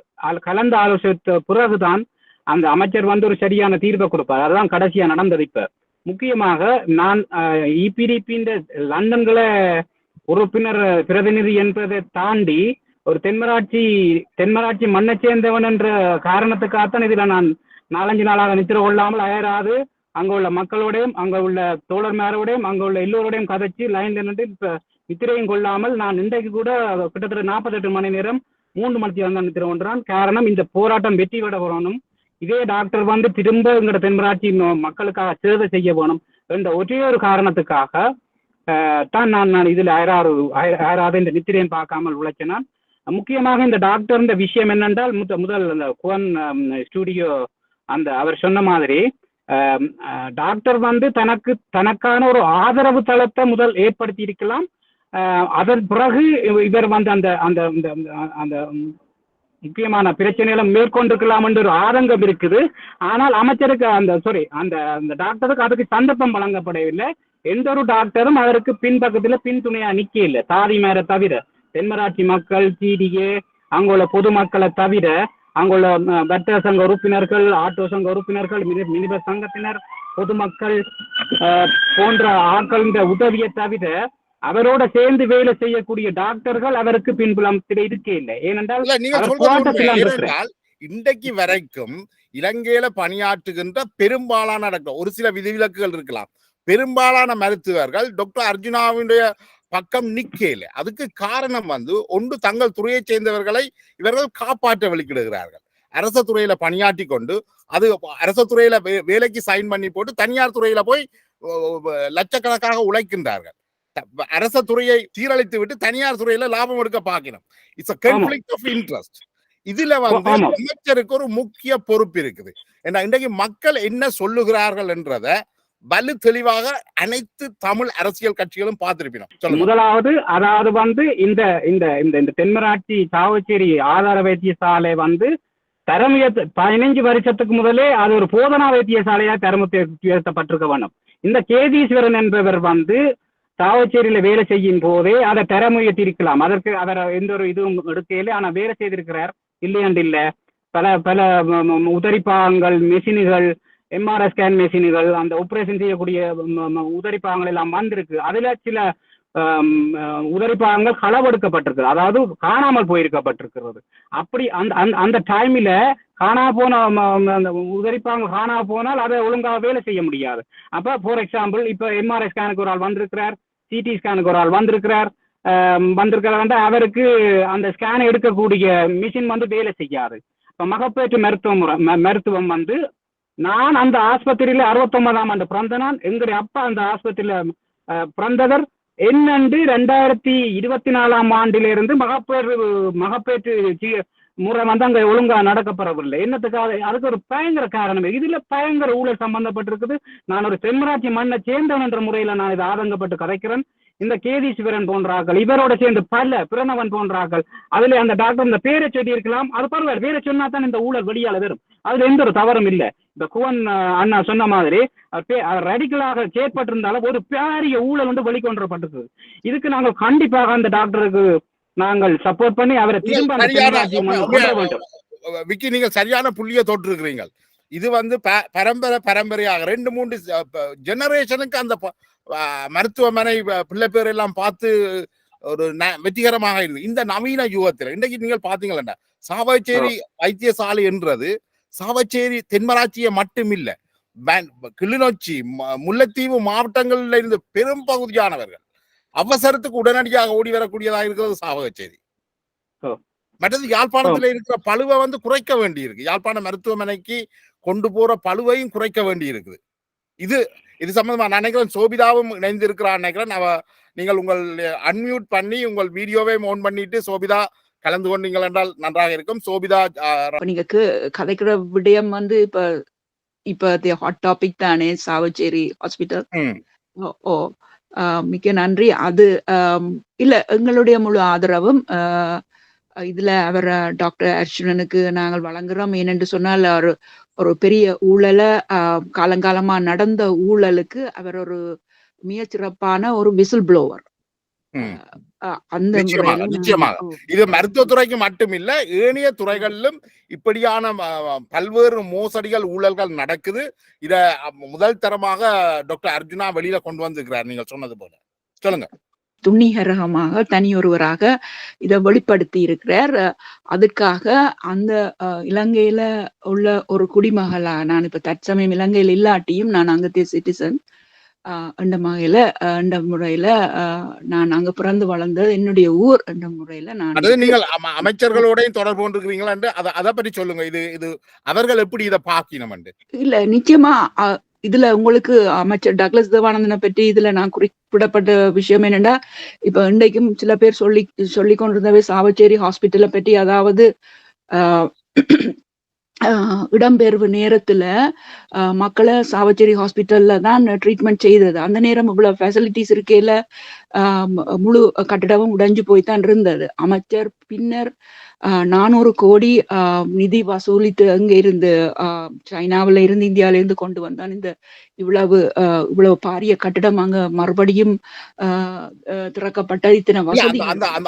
Speaker 5: கலந்து ஆலோசித்த பிறகுதான் அந்த அமைச்சர் ஒரு சரியான தீர்வை கொடுப்பார். அதுதான் கடைசியா நடந்தது. இப்ப முக்கியமாக நான் இபிடிபி லண்டன்கள உறுப்பினர் பிரதிநிதி என்பதை தாண்டி ஒரு தென்மராட்சி மண்ணை சேர்ந்தவன் என்ற காரணத்துக்காகத்தான் இதுல நான் 4-5 நாளாக நித்திர கொள்ளாமல் அயராது அங்க உள்ள மக்களோடையும் அங்க உள்ள தோழர்மாரோடையும் அங்க உள்ள எல்லோரோடையும் கதைச்சு லைன்ல நின்று இப்ப நித்திரையும் கொள்ளாமல் நான் இன்றைக்கு கூட கிட்டத்தட்ட 48 மணி நேரம் 3 மணிக்கு தான் நித்திர கொண்டான். காரணம், இந்த போராட்டம் வெற்றி விட வரணும். இதே டாக்டர் திரும்ப எங்கட தென்மராட்சி மக்களுக்காக சேவை செய்ய வேணும் என்ற ஒரே ஒரு காரணத்துக்காக தான் நான் இதுல அயராத இந்த நித்திரையும் பார்க்காமல் உழைச்சேன். முக்கியமாக இந்த டாக்டர் இந்த விஷயம் என்னென்றால் முதல் அந்த குவன் ஸ்டூடியோ அவர் சொன்ன மாதிரி டாக்டர் தனக்கான ஒரு ஆதரவு தளத்தை முதல் ஏற்படுத்தி இருக்கலாம். அதன் பிறகு இவர் அந்த அந்த முக்கியமான பிரச்சனைகளை மேற்கொண்டிருக்கலாம் என்ற ஒரு ஆதங்கம் இருக்குது. ஆனால் அமைச்சருக்கு அந்த டாக்டருக்கு அதுக்கு சந்தர்ப்பம் வழங்கப்படவில்லை. எந்த ஒரு டாக்டரும் அதற்கு பின்பக்கத்துல பின்துணையா நிக்க இல்லை. தாதி மேர தவிர தென்மராட்சி மக்கள், டிடிஏ, அங்குள்ள பொதுமக்களை தவிர அங்குள்ள வர்த்தக சங்க உறுப்பினர்கள், ஆட்டோ சங்க உறுப்பினர்கள், மினிபஸ் சங்கத்தினர், பொதுமக்கள் போன்ற ஆட்கள் இந்த உதவியை தவிர அவரோட சேர்ந்து வேலை செய்யக்கூடிய டாக்டர்கள் அவருக்கு பின்புலத்தில் இருக்கே இல்லை. ஏனென்றால்
Speaker 2: இன்றைக்கு வரைக்கும் இலங்கையில பணியாற்றுகின்ற பெரும்பாலான டாக்டர், ஒரு சில விதிவிலக்குகள் இருக்கலாம், பெரும்பாலான மருத்துவர்கள் டாக்டர் அர்ஜுனாவுடைய பக்கம் நிக்கல. அதுக்கு காரணம் ஒன்று, தங்கள் துறையை சேர்ந்தவர்களை இவர்கள் காப்பாற்ற வெளிக்கிடுகிறார்கள். அரச துறையில பணியாற்றி கொண்டு அது அரச துறையில வேலைக்கு சைன் பண்ணி போட்டு தனியார் துறையில போய் லட்சக்கணக்காக உழைக்கின்றார்கள். அரச துறையை சீரழித்து விட்டு தனியார் துறையில லாபம் எடுக்க பார்க்கணும். It's a conflict of interest. இதுல அமைச்சருக்கு ஒரு முக்கிய பொறுப்பு இருக்குது. ஏன்னா இன்றைக்கு மக்கள் என்ன சொல்லுகிறார்கள் என்றத வலு தெளிவாக அனைத்து தமிழ் அரசியல் கட்சிகளும் பார்த்திருப்பினோம்.
Speaker 5: முதலாவது இந்த தென்மராட்சி சாவச்சேரி ஆதார வைத்தியசாலை தரம் 15 வருஷத்துக்கு முதலே அது ஒரு போதனா வைத்தியசாலையா தரம் உயர்த்தப்பட்டிருக்க வேண்டும். இந்த கேதீஸ்வரன் என்பவர் வந்து சாவச்சேரியில வேலை செய்யும் போதே அதை தரம் உயர்த்திருக்கலாம். அதற்கு அவர் எந்த ஒரு இதுவும் எடுக்கையில, ஆனா வேலை செய்திருக்கிறார் இல்லையாண்டு இல்ல. பல பல உதரிப்பாகங்கள், மெஷின்கள், எம்ஆர்ஐ ஸ்கேன் மெஷின்கள், அந்த ஆபரேஷன் செய்யக்கூடிய உதரிப்பாகங்கள் எல்லாம் வந்திருக்கு. அதுல சில உதரிப்பாகங்கள் களவெடுக்கப்பட்டிருக்கு, அதாவது காணாமல் போயிருக்கப்பட்டிருக்கிறது. அப்படி அந்த டைம்ல காணா போன அந்த உதரிப்பாகங்கள் காணா போனால் அதை ஒழுங்காக வேலை செய்ய முடியாது. அப்ப ஃபார் எக்ஸாம்பிள் இப்ப எம்ஆர்ஐ ஸ்கேனுக்கு ஒரு ஆள் வந்திருக்கிறார், சிடி ஸ்கேனுக்கு ஒரு ஆள் வந்திருக்கிறார். அவருக்கு அந்த ஸ்கேனை எடுக்கக்கூடிய மிஷின் வந்து வேலை செய்யாது. இப்ப மகப்பேற்று மருத்துவம் வந்து நான் அந்த ஆஸ்பத்திரியில 69ஆம் ஆண்டு பிறந்த நான். எங்களுடைய அப்பா அந்த ஆஸ்பத்திரியில பிறந்தவர் என்னண்டு 2024ஆம் ஆண்டிலிருந்து மகப்பேற்று முறை வந்து அங்க ஒழுங்கா நடக்கப்படவில்லை. என்னத்துக்காக? அதுக்கு ஒரு பயங்கர காரணம். இதுல பயங்கர ஊழல் சம்பந்தப்பட்டிருக்குது. நான் ஒரு தென்மராட்சி மண்ணை சேர்ந்தவன் என்ற முறையில நான் இதை ஆதங்கப்பட்டு கதைக்கிறேன். இந்த கேதீஸ்வரன் போன்றாக்கள், இவரோட சேர்ந்து பல பிரணவன் போன்றாக்கள், அதுல அந்த டாக்டர் இந்த பேரை சொல்லி இருக்கலாம், அது பரவாயில்ல, பேரை சொன்னா தான் இந்த ஊழல் வெளியால வரும். அதுல எந்த ஒரு தவறும் இல்லை. இந்த குவன் அண்ணா சொன்ன மாதிரி ரடிக்கலாக செயற்பட்டிருந்தாலும் ஒரு பெரிய ஊழல் வந்து வெளிக்கொண்டப்பட்டிருக்கு. இதுக்கு நாங்கள் கண்டிப்பாக அந்த டாக்டருக்கு நாங்கள் சப்போர்ட் பண்ணி அவரை திரும்ப
Speaker 2: விக்கி, நீங்கள் சரியான புள்ளிய தொட்டிருக்கிறீர்கள். இது வந்து பரம்பரையாக 2-3 ஜெனரேஷனுக்கு அந்த மருத்துவமனை பிள்ளை பேர் எல்லாம் பார்த்து ஒரு வெற்றிகரமாக இருக்கு. இந்த நவீன யுகத்தில் இன்றைக்கு நீங்கள் பாத்தீங்களா, சாவச்சேரி வைத்தியசாலை என்றது சாவச்சேரி தென்மராட்சியை மட்டும் இல்ல, கிளிநொச்சி, முல்லைத்தீவு மாவட்டங்களில் இருந்து பெரும் பகுதியானவர்கள் அவசரத்துக்கு உடனடியாக ஓடி வரக்கூடியதாக இருக்கிறது சாவகச்சேரி. மற்றது யாழ்ப்பாணத்துல இருக்கிற பழுவை வந்து குறைக்க வேண்டி இருக்கு. யாழ்ப்பாண மருத்துவமனைக்கு கொண்டு போற பழுவையும் குறைக்க வேண்டி இருக்குது. இது சம்பந்தமா நான் நினைக்கிறேன் சோபிதாவும் இணைந்து இருக்கிறான் நினைக்கிறேன். நீங்கள் உங்கள் அன்மியூட் பண்ணி உங்கள் வீடியோவை ஆன் பண்ணிட்டு சோபிதா கலந்து கொண்டீங்கள் என்றால் நன்றாக இருக்கும். சோபிதா,
Speaker 3: நீங்க கதைக்கிற விடயம் வந்து இப்ப ஹாட் டாபிக் தானே சாவச்சேரி ஹாஸ்பிட்டல். மிக்க நன்றி. அது இல்ல, எங்களுடைய முழு ஆதரவும் இதுல அவர் டாக்டர் அர்ஜுனனுக்கு நாங்கள் வழங்குறோம். ஏனென்று சொன்னால் ஒரு பெரிய ஊழலை காலங்காலமா நடந்த ஊழலுக்கு அவர் ஒரு மிக சிறப்பான ஒரு விசில் ப்ளோவர். அந்த
Speaker 2: நிச்சயமாக இது மருத்துவத்துறைக்கு மட்டுமில்ல, ஏனைய துறைகளிலும் இப்படியான பல்வேறு மோசடிகள், ஊழல்கள் நடக்குது. இத முதல் தரமாக டாக்டர் அர்ஜுனா வெளியில கொண்டு வந்திருக்கிறார். நீங்க சொன்னது போல சொல்லுங்க.
Speaker 3: துணிகரகமாக தனியொருவராக இதை வெளிப்படுத்தி இருக்கிறார். அதுக்காக அந்த இலங்கையில உள்ள ஒரு குடிமகளா, நான் இப்ப தற்சமயம் இலங்கையில் இல்லாட்டியும் நான் அங்கத்திய சிட்டிசன், அந்த வகையில அந்த முறையில நான் அங்க பிறந்து வளர்ந்தது என்னுடைய ஊர் என்ற முறையில நான்.
Speaker 2: நீங்கள் அமைச்சர்களோடையும் தொடர்பு கொண்டிருக்கிறீங்களா? அதை பற்றி சொல்லுங்க. இது அவர்கள் எப்படி இதை பாக்கினம்?
Speaker 3: இல்ல, நிச்சயமா இதுல உங்களுக்கு அமைச்சர் டக்ளஸ் தேவானந்தனை பற்றி இதுல நான் குறிப்பிடப்பட்ட விஷயம் என்னன்னா, இப்ப இன்றைக்கும் சில பேர் சொல்லி கொண்டிருந்தவை சாவச்சேரி ஹாஸ்பிட்டலை பற்றி. அதாவது இடம்பெயர்வு நேரத்துல மக்களை சாவச்சேரி ஹாஸ்பிட்டல்ல தான் ட்ரீட்மெண்ட் செய்தது. அந்த நேரம் இவ்வளவு ஃபெசிலிட்டிஸ் இருக்கையில முழு கட்டிடமும் உடைஞ்சு போய்தான் இருந்தது. அமைச்சர் பின்னர் 400 கோடி நிதி வசூலித்து அங்க இருந்து சைனாவில இருந்து இந்தியாவில இருந்து கொண்டு வந்தான் இந்த இவ்வளவு பாரிய கட்டிடம் அங்க மறுபடியும் திறக்கப்பட்ட இத்தனை வசதி.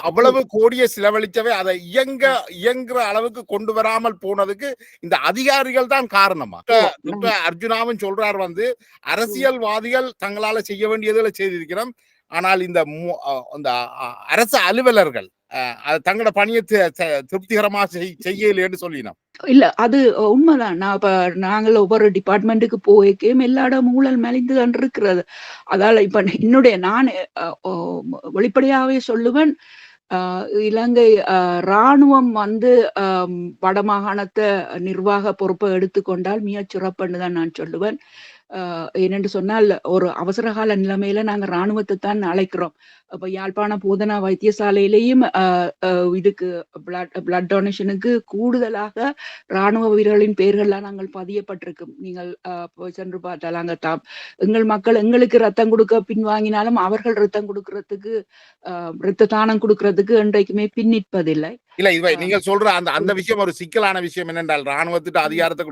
Speaker 2: அவ்வளவு கோடியை செலவழிச்சவே அதை இயங்குற அளவுக்கு கொண்டு வராமல் போனதுக்கு இந்த அதிகாரிகள் தான் காரணமா? அர்ஜுனாவும் சொல்றார் வந்து அரசியல்வாதிகள் தங்களால செய்ய வேண்டியதுல செய்திருக்கிறோம், ஆனால் இந்த அரசு அலுவலர்கள் தங்களோட பணியை திருப்திகரமா செய்யலன்னு சொல்லினோம்.
Speaker 3: இல்ல, அது உண்மைதான். நாங்கள் ஒவ்வொரு டிபார்ட்மெண்ட்டுக்கு போய்க்கே எல்லா இடம் ஊழல் மலிந்துதான் இருக்கிறது. அதால இப்ப நான் வெளிப்படையாவே சொல்லுவேன், இலங்கை இராணுவம் வந்து வடமாகாணத்தை நிர்வாக பொறுப்பை எடுத்துக்கொண்டால் மிக சிறப்புன்னு தான் நான் சொல்லுவேன். ஏனென்று சொன்னால் ஒரு அவசரகால நிலைமையில நாங்க இராணுவத்தை தான் அழைக்கிறோம். இப்ப யாழ்ப்பாண போதனா வைத்தியசாலையிலையும் இதுக்கு பிளட் டொனேஷனுக்கு கூடுதலாக இராணுவ வீரர்களின் பெயர்கள்லாம் நாங்கள் பதியப்பட்டிருக்கும். நீங்கள் சென்று பார்த்தால் அங்க எங்கள் மக்கள் எங்களுக்கு ரத்தம் கொடுக்க பின்வாங்கினாலும் அவர்கள் ரத்தம் கொடுக்கறதுக்கு ரத்த தானம் கொடுக்கறதுக்கு என்றைக்குமே பின்னிற்பதில்லை.
Speaker 2: இல்ல இவை நீங்க சொல்ற அந்த விஷயம் ஒரு சிக்கலான விஷயம் என்னென்றால் ராணுவத்திட்ட அதிகாரத்தை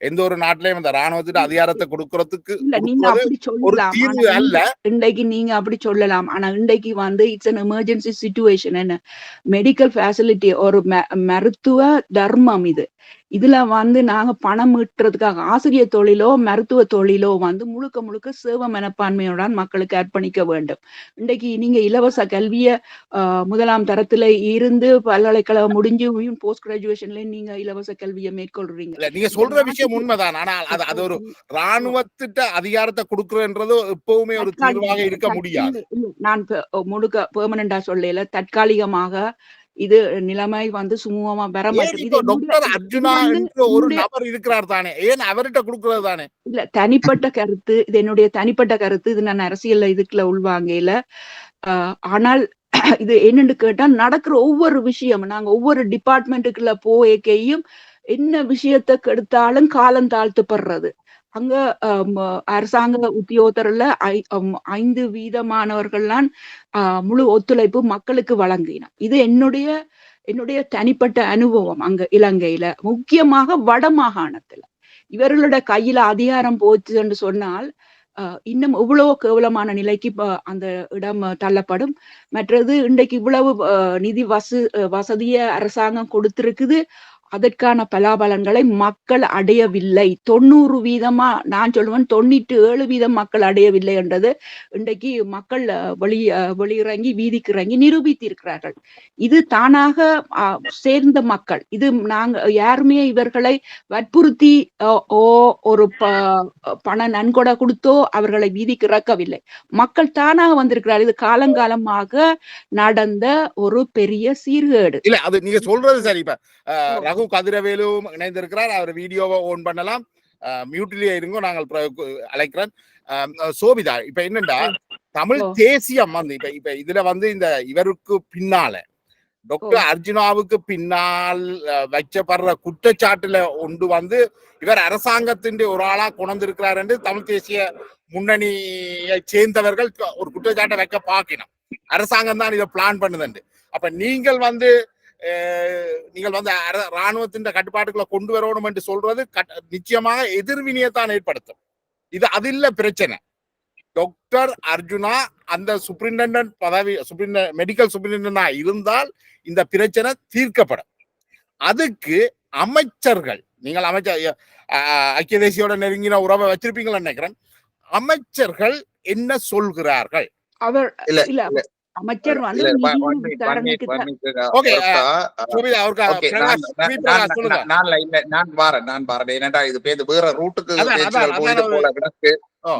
Speaker 2: எந்த ஒரு நாட்டிலையும் அந்த ராணுவத்திட்ட அதிகாரத்தை கொடுக்கறதுக்கு
Speaker 3: நீங்க அப்படி சொல்லலாம்.
Speaker 2: தீர்வு அல்ல.
Speaker 3: இன்றைக்கு நீங்க அப்படி சொல்லலாம். ஆனா இன்றைக்கு இட்ஸ் an எமர்ஜென்சி சிச்சுவேஷன். என்ன மெடிக்கல் ஃபெசிலிட்டி ஒரு மருத்துவ தர்மம் இதுல நாங்க பணம் ஈட்டுறதுக்காக ஆசிரியர் தொழிலோ மருத்துவ தொழிலோ முழுக்க முழுக்க சேவ மனப்பான்மையுடன் மக்களுக்கு அர்ப்பணிக்க வேண்டும். இன்றைக்கு நீங்க இலவச கல்விய முதலாம் தரத்துல இருந்து பல்கலைக்கழகம் முடிஞ்சு போஸ்ட் கிராஜுவேஷன்ல நீங்க இலவச கல்வியை மேற்கொள்றீங்க.
Speaker 2: நீங்க சொல்ற விஷயம் உண்மைதான். ஆனால் அது ஒரு ராணுவத்திட்ட அதிகாரத்தை கொடுக்குறன்றது எப்பவுமே ஒரு தீர்வாக இருக்க முடியாது.
Speaker 3: நான் முழுக்க பெர்மனண்டா சொல்லல, தற்காலிகமாக இது நிலைமை சுமூகமா வர மாட்டேங்குது.
Speaker 2: டாக்டர் அர்ஜுனா என்ற ஒரு நபர் இருக்கிறார் தானே, ஏன் அவர்கிட்ட கொடுக்கிறது தானே?
Speaker 3: இல்ல, தனிப்பட்ட கருத்து, இது என்னுடைய தனிப்பட்ட கருத்து. இது நான் அரசியல் இதுக்குள்ள உள்வாங்கல. ஆனால் இது என்னன்னு கேட்டா நடக்கிற ஒவ்வொரு விஷயம் நாங்க ஒவ்வொரு டிபார்ட்மெண்ட்டுக்குள்ள போயக்கையும் என்ன விஷயத்தை கெடுத்தாலும் காலம் தாழ்த்துப்படுறது. அங்க அரசாங்க உத்தியோகத்தர்ல 5% முழு ஒத்துழைப்பு மக்களுக்கு வழங்கினோம். இது என்னுடைய தனிப்பட்ட அனுபவம். அங்க இலங்கையில முக்கியமாக வட மாகாணத்துல இவர்களோட கையில அதிகாரம் போச்சுன்னு சொன்னால் இன்னும் இவ்வளவு கேவலமான நிலைக்கு அந்த இடம் தள்ளப்படும். மற்றது இன்றைக்கு இவ்வளவு நிதி வசதிய அரசாங்கம் கொடுத்திருக்குது, அதற்கான பலாபலன்களை மக்கள் அடையவில்லை. 90% நான் சொல்லுவேன் 97% மக்கள் அடையவில்லை என்றது இன்றைக்கு மக்கள் வெளியிறங்கி வீதிக்கு இறங்கி நிரூபித்திருக்கிறார்கள். இது தானாக சேர்ந்த மக்கள். இது நாங்க யாருமே இவர்களை வற்புறுத்தி ஒரு பண நன்கொடை கொடுத்தோ அவர்களை வீதிக்கு இறக்கவில்லை. மக்கள் தானாக வந்திருக்கிறார். இது காலங்காலமாக நடந்த ஒரு பெரிய சீர்கேடு.
Speaker 2: இல்ல அது நீங்க சொல்றது சரி. இப்ப ரகு கதிரவேலும் இணைந்திருக்கிறார். அவர் வீடியோவை ஓன் பண்ணலாம், மியூட்லயே இருங்கோ, நாங்கள் அழைக்கிறேன். சோபிதா, இப்ப என்னண்டா தமிழ் தேசியம் இப்ப இதுல இந்த இவருக்கு பின்னால டாக்டர் அர்ஜுனாவுக்கு பின்னால் வைக்கப்படுற குற்றச்சாட்டுல ஒன்று இவர் அரசாங்கத்தின் ஒரு ஆளா கொண்டிருக்கிறார் என்று தமிழ் தேசிய முன்னணியை சேர்ந்தவர்கள் ஒரு குற்றச்சாட்டை வைக்க பார்க்கணும். அரசாங்கம் தான் இதை பிளான் பண்ணுது. அப்ப நீங்கள் ராணுவத்தின் கட்டுப்பாட்டுகளை கொண்டு வரணும் என்று சொல்றது நிச்சயமாக எதிர்வினையத்தான் ஏற்படுத்தும். இது அது இல்ல பிரச்சனை. டாக்டர் அர்ஜுனா அந்த சூப்பரிண்டென்டன்ட் பதவி மெடிக்கல் சூப்பரிண்டென்டா இருந்தால் இந்த பிரச்சனை தீர்க்கப்படும். அதுக்கு அமைச்சர்கள், நீங்கள் ஐக்கிய தேசியோட நெருங்கின உறவை வச்சிருப்பீங்களா நினைக்கிறேன், அமைச்சர்கள் என்ன சொல்கிறார்கள்?
Speaker 3: அவர் அமைச்சர்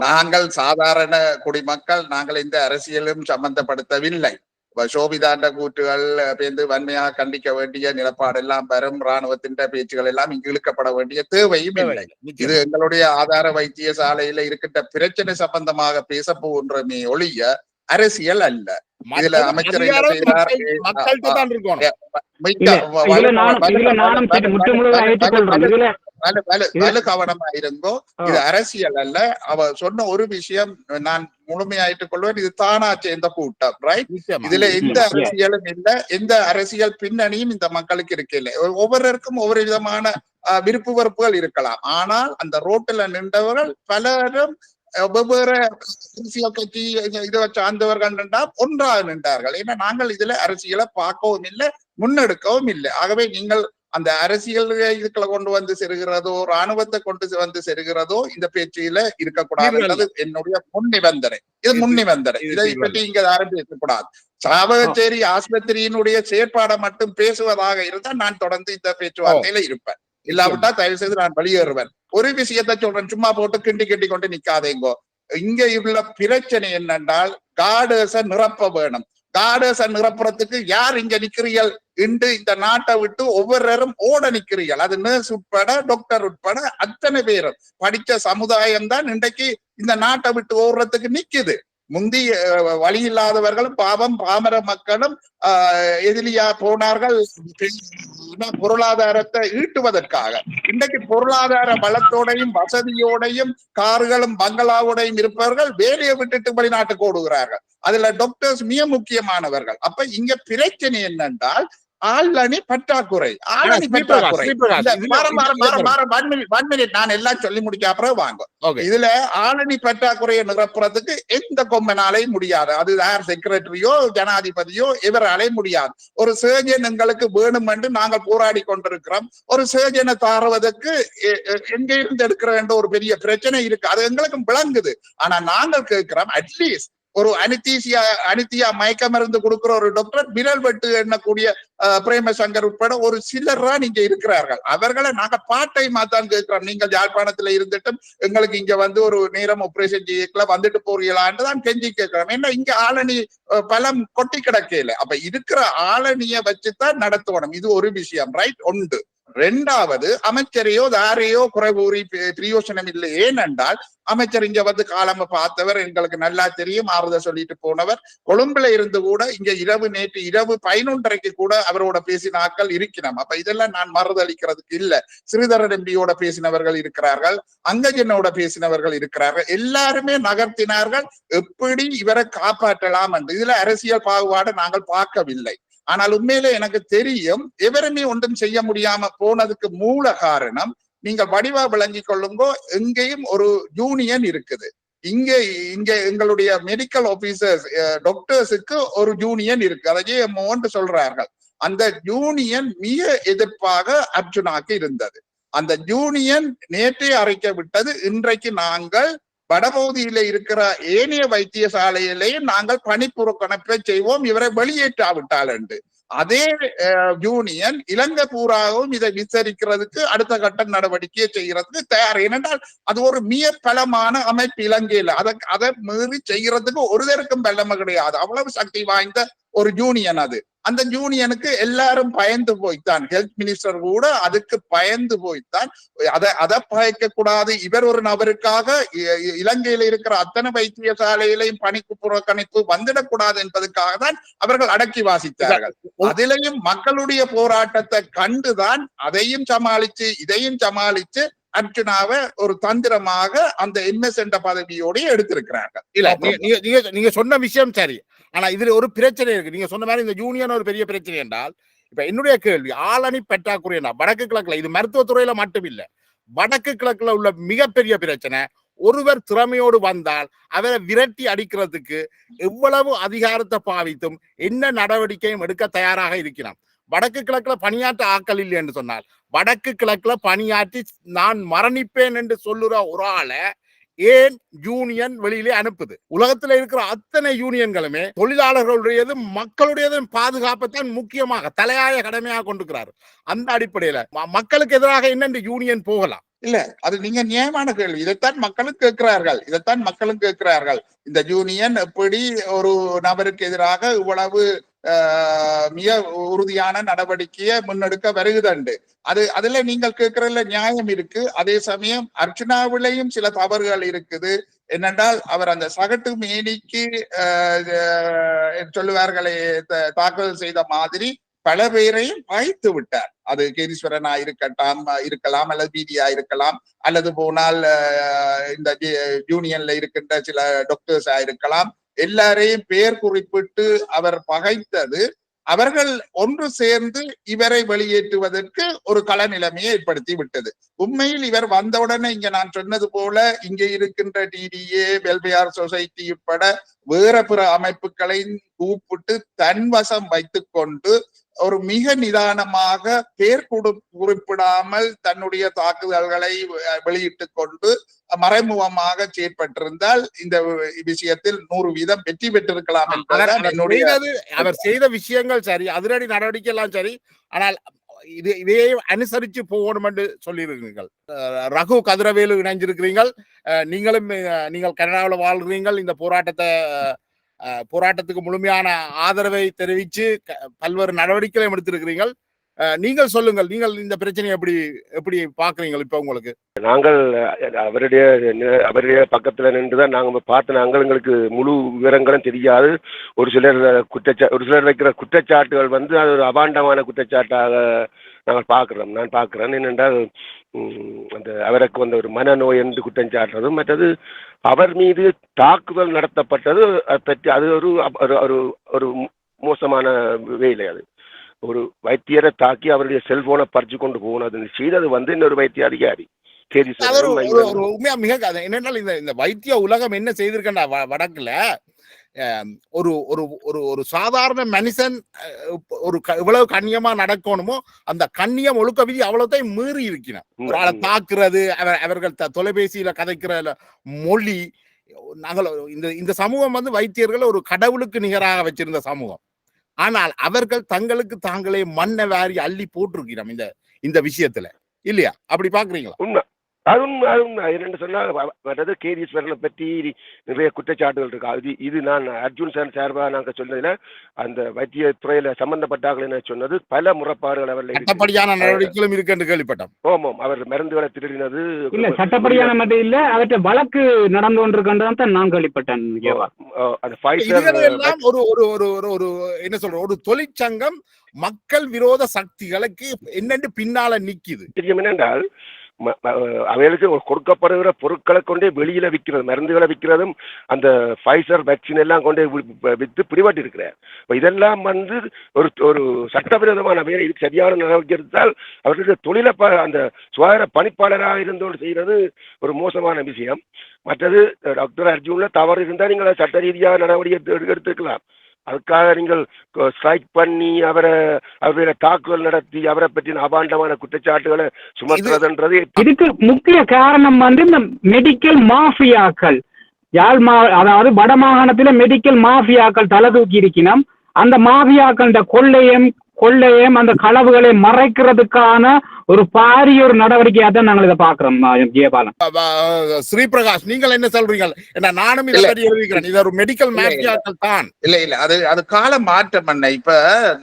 Speaker 4: நாங்கள் சாதாரண குடிமக்கள், நாங்கள் இந்த அரசியலும் சம்பந்தப்படுத்தவில்லை. சோபிதாண்ட கூற்றுகள் வன்மையாக கண்டிக்க வேண்டிய நிலப்பாடு எல்லாம் பெறும். ராணுவத்தின் பேச்சுகள் எல்லாம் இங்கு இழுக்கப்பட வேண்டிய தேவையும் இல்லை. இது எங்களுடைய ஆதார வைத்தியசாலையில இருக்கின்ற பிரச்சனை சம்பந்தமாக பேச போன்றமே ஒழிய அரசியல் அல்ல. இதுல அமைச்சர் கவனமா இருந்தோ, இது அரசியல் அல்ல. அவ சொன்ன ஒரு விஷயம் நான் முழுமையாயிட்டுக் கொள்வேன், இது தானா சேர்ந்த கூட்டம், ரைட்? இதுல எந்த அரசியலும் இல்லை, எந்த அரசியல் பின்னணியும் இந்த மக்களுக்கு இருக்கல. ஒவ்வொருவருக்கும் ஒவ்வொரு விதமான விருப்பு வெறுப்புகள் இருக்கலாம். ஆனால் அந்த ரோட்டில் நின்றவர்கள் பலரும் வெவ்வேறு அரசியல் கட்சி இதை சார்ந்தவர்கள் ஒன்றாக நின்றார்கள். ஏன்னா நாங்கள் இதுல அரசியலை பார்க்கவும் இல்லை, முன்னெடுக்கவும் இல்லை. ஆகவே நீங்கள் அந்த அரசியல் இதுக்களை கொண்டு வந்து செருகிறதோ, ராணுவத்தை கொண்டு செருகிறதோ இந்த பேச்சில இருக்கக்கூடாது. என்னுடைய முன் நிபந்தனை. இது முன் நிபந்தனை. இதை பற்றி இங்க யாரும் பேசக்கூடாது. சாவகச்சேரி ஆஸ்பத்திரியினுடைய செயற்பாடை மட்டும் பேசுவதாக இருந்தால் நான் தொடர்ந்து இந்த பேச்சுவார்த்தையில இருப்பேன். இல்லாவிட்டா தயவு செய்து நான் வெளியேறுவேன். ஒரு விஷயத்த சொல்றேன், சும்மா போட்டு கிண்டி கொண்டு நிக்காதேங்கோ. இங்க உள்ள பிரச்சனை என்னென்றால் கார்டர்ஸை நிரப்ப வேணும். கார்டர்ஸை நிரப்புறதுக்கு யார் இங்க நிக்கிறீர்கள் என்று இந்த நாட்டை விட்டு ஒவ்வொருவரும் ஓட நிக்கிறீர்கள். அது நர்ஸ் உட்பட டாக்டர் உட்பட அத்தனை பேரும் படிச்ச சமுதாயம் தான் இன்றைக்கு இந்த நாட்டை விட்டு ஓடுறதுக்கு நிக்குது. முந்தி வழி இல்லாதவர்களும் பாவம் பாமர மக்களும் எதிரியா போனார்கள் பொருளாதாரத்தை ஈட்டுவதற்காக. இன்றைக்கு பொருளாதார பலத்தோடையும் வசதியோடையும் கார்களும் பங்களாவோடையும் இருப்பவர்கள் வேலையை விட்டுட்டு வெளிநாட்டுக்கு ஓடுகிறார்கள். அதுல டாக்டர்ஸ் மிக முக்கியமானவர்கள். அப்ப இங்க பிரச்சனை என்னென்றால் ஆளணி பற்றாக்குறை. ஆளணி பற்றாக்குறை. நான் எல்லாம் சொல்லி முடிக்க அப்புறம் வாங்க. இதுல ஆளணி பற்றாக்குறையை நிரப்புறதுக்கு எந்த கொம்பனாலையும் முடியாது. அது யார் செக்ரட்டரியோ ஜனாதிபதியோ இவராலே முடியாது. ஒரு சர்ஜன் எங்களுக்கு வேணும் என்று நாங்கள் போராடி கொண்டிருக்கிறோம். ஒரு சர்ஜனை தாருவதற்கு எங்க இருந்து எடுக்கிற என்ற ஒரு பெரிய பிரச்சனை இருக்கு. அது எங்களுக்கு விளங்குது. ஆனா நாங்கள் கேட்கிறோம், அட்லீஸ்ட் ஒரு அனித்தியா மயக்க மருந்து கொடுக்கிற ஒரு டாக்டர், விரல் வெட்டு எண்ணக்கூடிய பிரேமசங்கர் உட்பட ஒரு சிலரா நீங்க இருக்கிறார்கள். அவர்களை நாங்க பார்ட் டைமா தான் கேட்கிறோம். நீங்கள் யாழ்ப்பாணத்துல இருந்துட்டும் எங்களுக்கு இங்க வந்து ஒரு நேரம் ஆபரேஷன் செய்யல வந்துட்டு போறீங்களான்னு தான் கெஞ்சி கேட்கிறோம். ஏன்னா இங்க ஆளணி பலம் கொட்டி கிடக்கையில. அப்ப இருக்கிற ஆளணிய வச்சுதான் நடத்தணும். இது ஒரு விஷயம், ரைட்? ஒன்று. ரெண்டாவது, அமைச்சரையோ தாரையோ குறை கூறி பிரயோசனம் இல்லை. ஏனென்றால் அமைச்சர் இங்க வந்து காலம்ப பார்த்தவர், எங்களுக்கு நல்லா தெரியும், ஆறுதல் சொல்லிட்டு போனவர். கொழும்புல இருந்து கூட இங்க நேற்று இரவு 11:30 கூட அவரோட பேசின ஆட்கள் இருக்கிறோம். அப்ப இதெல்லாம் நான் மறுதளிக்கிறதுக்கு இல்ல. ஸ்ரீதரன் எம்பியோட பேசினவர்கள் இருக்கிறார்கள், அங்கஜனோட பேசினவர்கள் இருக்கிறார்கள். எல்லாருமே நகர்த்தினார்கள் எப்படி இவரை காப்பாற்றலாம் என்று. இதுல அரசியல் பாகுபாடு நாங்கள் பார்க்கவில்லை. ஆனால் உண்மையிலே எனக்கு தெரியும் எவருமே ஒன்றும் செய்ய முடியாம போனதுக்கு மூல காரணம், நீங்க வடிவா விளங்கி கொள்ளுங்கோ, எங்கேயும் ஒரு யூனியன் இருக்குது. இங்க எங்களுடைய மெடிக்கல் ஆபீசர்ஸ் டாக்டர்ஸுக்கு ஒரு யூனியன் இருக்கு, அதையே என்று சொல்றார்கள். அந்த யூனியன் மிக எதிர்ப்பாக அர்ஜுனாக்கு இருந்தது. அந்த யூனியன் நேற்றே அறிக்கை விட்டது, இன்றைக்கு நாங்கள் வடபகுதியில இருக்கிற ஏனைய வைத்தியசாலையிலேயே நாங்கள் பணிப்புறக்கணிப்பை செய்வோம், இவரை வெளியேற்றாவிட்டால் என்று. அதே யூனியன் இலங்கை பூராகவும் இதை விசாரிக்கிறதுக்கு அடுத்த கட்ட நடவடிக்கையை செய்யறதுக்கு தயார். ஏனென்றால் அது ஒரு மிக பலமான அமைப்பு இலங்கையில. அதை மீறி செய்யறதுக்கு ஒருதருக்கும் பலமை கிடையாது. அவ்வளவு சக்தி வாய்ந்த ஒரு யூனியன் அது. அந்த யூனியனுக்கு எல்லாரும் பயந்து போய்த்தான், ஹெல்த் மினிஸ்டர் கூட அதுக்கு பயந்து போய்த்தான். அதை பயக்க கூடாது, இவர் ஒரு நபருக்காக இலங்கையில இருக்கிற அத்தனை வைத்தியசாலையிலையும் பணிக்கு புறக்கணிப்பு வந்துடக்கூடாது என்பதற்காக தான் அவர்கள் அடக்கி வாசித்தார்கள். அதிலையும் மக்களுடைய போராட்டத்தை கண்டுதான் அதையும் சமாளிச்சு இதையும் சமாளிச்சு அர்ஜுனாவை ஒரு தந்திரமாக அந்த எம்எஸ் என்ற பதவியோடு எடுத்திருக்கிறார்கள்.
Speaker 2: இல்ல, நீங்க சொன்ன விஷயம் சரி. ஆனா இதுல ஒரு பிரச்சனை இருக்கு. நீங்க சொன்ன மாதிரி இந்த யூனியன் ஒரு பெரிய பிரச்சனை என்றால், இப்ப என்னுடைய கேள்வி, ஆளணி பற்றாக்குறை வடக்கு கிழக்குல, இது மருத்துவத்துறையில மட்டும் இல்ல, வடக்கு கிழக்குல உள்ள மிகப்பெரிய பிரச்சனை. ஒருவர் திறமையோடு வந்தால் அவரை விரட்டி அடிக்கிறதுக்கு எவ்வளவு அதிகாரத்தை பாவித்தும் என்ன நடவடிக்கையும் எடுக்க தயாராக இருக்கிறான். வடக்கு கிழக்குல பணியாற்ற ஆக்கள் இல்லை என்று சொன்னால், வடக்கு கிழக்குல பணியாற்றி நான் மரணிப்பேன் என்று சொல்லுற ஒரு ஆளை ஏன் யூனியன் வெளியிலே அனுப்புது? உலகத்துல இருக்கிற அத்தனை யூனியன்களுமே தொழிலாளர்களுடையது மக்களுடையதும் பாதுகாப்பத்தான் முக்கியமாக தலையாய கடமையாக கொண்டிருக்கிறார். அந்த அடிப்படையில மக்களுக்கு எதிராக என்னென்று யூனியன் போகலாம்?
Speaker 4: இல்ல, அது நீங்க நியாயமான கேள்வி. இதைத்தான் மக்களும் கேட்கிறார்கள். இந்த யூனியன் எப்படி ஒரு நபருக்கு எதிராக இவ்வளவு மிக உறுதியான நடவடிக்கையை முன்னெடுக்க வருகுதண்டு. அதுல நீங்கள் கேட்கறதுல நியாயம் இருக்கு. அதே சமயம் அர்ச்சனாவிலையும் சில தவறுகள் இருக்குது. என்னென்றால் அவர் அந்த சகட்டு மேனிக்கு சொல்லுவார்களை தாக்குதல் செய்த மாதிரி பல பேரையும் வாய்த்து விட்டார். அது கேதீஸ்வரனா இருக்கலாம் அல்லது பிடியா இருக்கலாம், அல்லது போனால் இந்த யூனியன்ல இருக்கின்ற சில டாக்டர்ஸா இருக்கலாம். எல்லாரையும் பெயர் குறிப்பிட்டு அவர் பகைத்தது அவர்கள் ஒன்று சேர்ந்து இவரை வெளியேற்றுவதற்கு ஒரு கள நிலைமையை ஏற்படுத்தி விட்டது. உண்மையில் இவர் வந்தவுடனே இங்க நான் சொன்னது போல இங்கே இருக்கின்ற டிடிஏ, வெல்ஃபேர் சொசைட்டி உட்பட வேற பிற அமைப்புகளை கூப்பிட்டு தன்வசம் வைத்துக் கொண்டு ஒரு மிக நிதானமாக பேர் குறிப்பிடாமல் தன்னுடைய தாக்குதல்களை வெளியிட்டுக் கொண்டு மறைமுகமாக செயற்பட்டிருந்தால் இந்த விஷயத்தில் 100% வெற்றி பெற்றிருக்கலாம் என்பதுதான் என்னுடைய.
Speaker 2: அவர் செய்த விஷயங்கள் சரி, அதிரடி நடவடிக்கை எல்லாம் சரி, ஆனால் இதையே அனுசரிச்சு போகணும் என்று சொல்லியிருக்கிறீர்கள். ரகு கதிரவேலு இணைஞ்சிருக்கிறீர்கள். நீங்கள் கனடாவில் வாழ்கிறீர்கள். இந்த போராட்டத்துக்கு முழுமையான ஆதரவை தெரிவித்து பல்வேறு நடவடிக்கைகளையும் எடுத்திருக்கிறீர்கள். நீங்கள் சொல்லுங்கள், நீங்கள் இந்த பிரச்சனையை எப்படி பாக்குறீங்க? இப்ப உங்களுக்கு
Speaker 1: நாங்கள் அவருடைய பக்கத்துல நின்றுதான் நாங்க பார்த்து, நாங்கள் எங்களுக்கு முழு விவரங்களும் தெரியாது. ஒரு சிலர் வைக்கிற குற்றச்சாட்டுகள் வந்து அது ஒரு அபாண்டமான குற்றச்சாட்டாக நான் பார்க்கிறேன். என்னென்றால் அந்த அவருக்கு வந்து ஒரு மனநோய் என்று குற்றம் சாட்டுறதும், மற்றது அவர் மீது தாக்குதல் நடத்தப்பட்டது பற்றி அது ஒரு மோசமான வேலை. அது ஒரு வைத்தியரை தாக்கி அவருடைய செல்போனை பறிச்சு கொண்டு போனது செய்தது வந்து இன்னொரு வைத்திய அதிகாரி.
Speaker 2: அது ஒரு உண்மையா மிக என்னென்னால் இந்த வைத்திய உலகம் என்ன செய்திருக்கா வடக்குல ஒரு ஒரு ஒரு ஒரு சாதாரண மனுஷன் ஒரு இவ்வளவு கண்ணியமா நடக்கணுமோ அந்த கண்ணியம் ஒழுக்க விதி அவ்வளவுதான் மீறி இருக்கணும். ஒரு ஆளை தாக்குறது, அவர்கள் தொலைபேசியில கதைக்கிற மொழி, நாங்கள் இந்த சமூகம் வந்து வைத்தியர்கள் ஒரு கடவுளுக்கு நிகராக வச்சிருந்த சமூகம். ஆனால் அவர்கள் தங்களுக்கு தாங்களே மண்ணை வாரி அள்ளி போட்டிருக்கிறோம் இந்த விஷயத்துல, இல்லையா? அப்படி பாக்குறீங்களா?
Speaker 1: உண்மை. அதுவும் என்னென்னு சொன்னால் மற்றது கேதீஸ்வரனை பற்றி நிறைய குற்றச்சாட்டுகள் இருக்கு. இது நான் அர்ஜுன் சார் சார்பாக நாங்கள் சொன்னதில் அந்த வைத்திய துறையில சம்பந்தப்பட்டார்கள் என்ன சொன்னது பல முறைப்பாடுகள் அவர்கள்
Speaker 2: சட்டப்படியான நடவடிக்கைகளும் இருக்கு என்று கேள்விப்பட்டோம்.
Speaker 1: ஆமாம், அவர் மருந்துகளை திருடினது
Speaker 5: இல்ல சட்டப்படியான மட்டும் இல்ல, அவற்றை வழக்கு நடந்து கொண்டிருக்கின்றதான் நான் கேள்விப்பட்டேன்.
Speaker 2: ஒரு என்ன சொல்ற ஒரு தொழிற்சங்கம் மக்கள் விரோத சக்திகளுக்கு என்னென்று பின்னால நிக்குது.
Speaker 1: தெரியும் என்னென்றால் அவைகளுக்கு கொடுக்கப்படுகிற பொருட்களை கொண்டே வெளியில விற்கிறது, மருந்துகளை விற்கிறதும் அந்த ஃபைசர் வேக்சின் எல்லாம் கொண்டே விற்று பிடிபட்டு இருக்கிறார். இதெல்லாம் வந்து ஒரு சட்டவிரோதமான வேலை. இதுக்கு சரியான நடவடிக்கை எடுத்தால் அவர்களுக்கு தொழில அந்த சுகாதார பணிப்பாளராக இருந்தோடு செய்கிறது ஒரு மோசமான விஷயம். மற்றது டாக்டர் அர்ஜுன்ல தவறு இருந்தால் நீங்கள் சட்ட ரீதியாக நடவடிக்கை எடுத்துக்கலாம். அதுக்காக நீங்கள் ஸ்ட்ரைக் பண்ணி அவரை தாக்குதல் நடத்தி அவரை பற்றின அபாண்டமான குற்றச்சாட்டுகளை சுமத்துறதுன்றது
Speaker 5: இதுக்கு முக்கிய காரணம் வந்து இந்த மெடிக்கல் மாஃபியாக்கள். அதாவது வட மாகாணத்துல மெடிக்கல் மாஃபியாக்கள் தலை தூக்கி இருக்கணும். அந்த மாஃபியாக்கள் கொள்ளையும் அந்த களவுகளை மறைக்கிறதுக்கான ஒரு பாரிய ஒரு நடவடிக்கையா தான் நாங்கள் இதை பாக்குறோம். ஜெயபாலன்,
Speaker 2: ஸ்ரீபிரகாஷ், நீங்கள் என்ன சொல்றீங்க? நானும் இது ஒரு மெடிக்கல் மாஃபியாக்கள் தான்.
Speaker 4: இல்ல அது கால மாற்றம் என்ன. இப்ப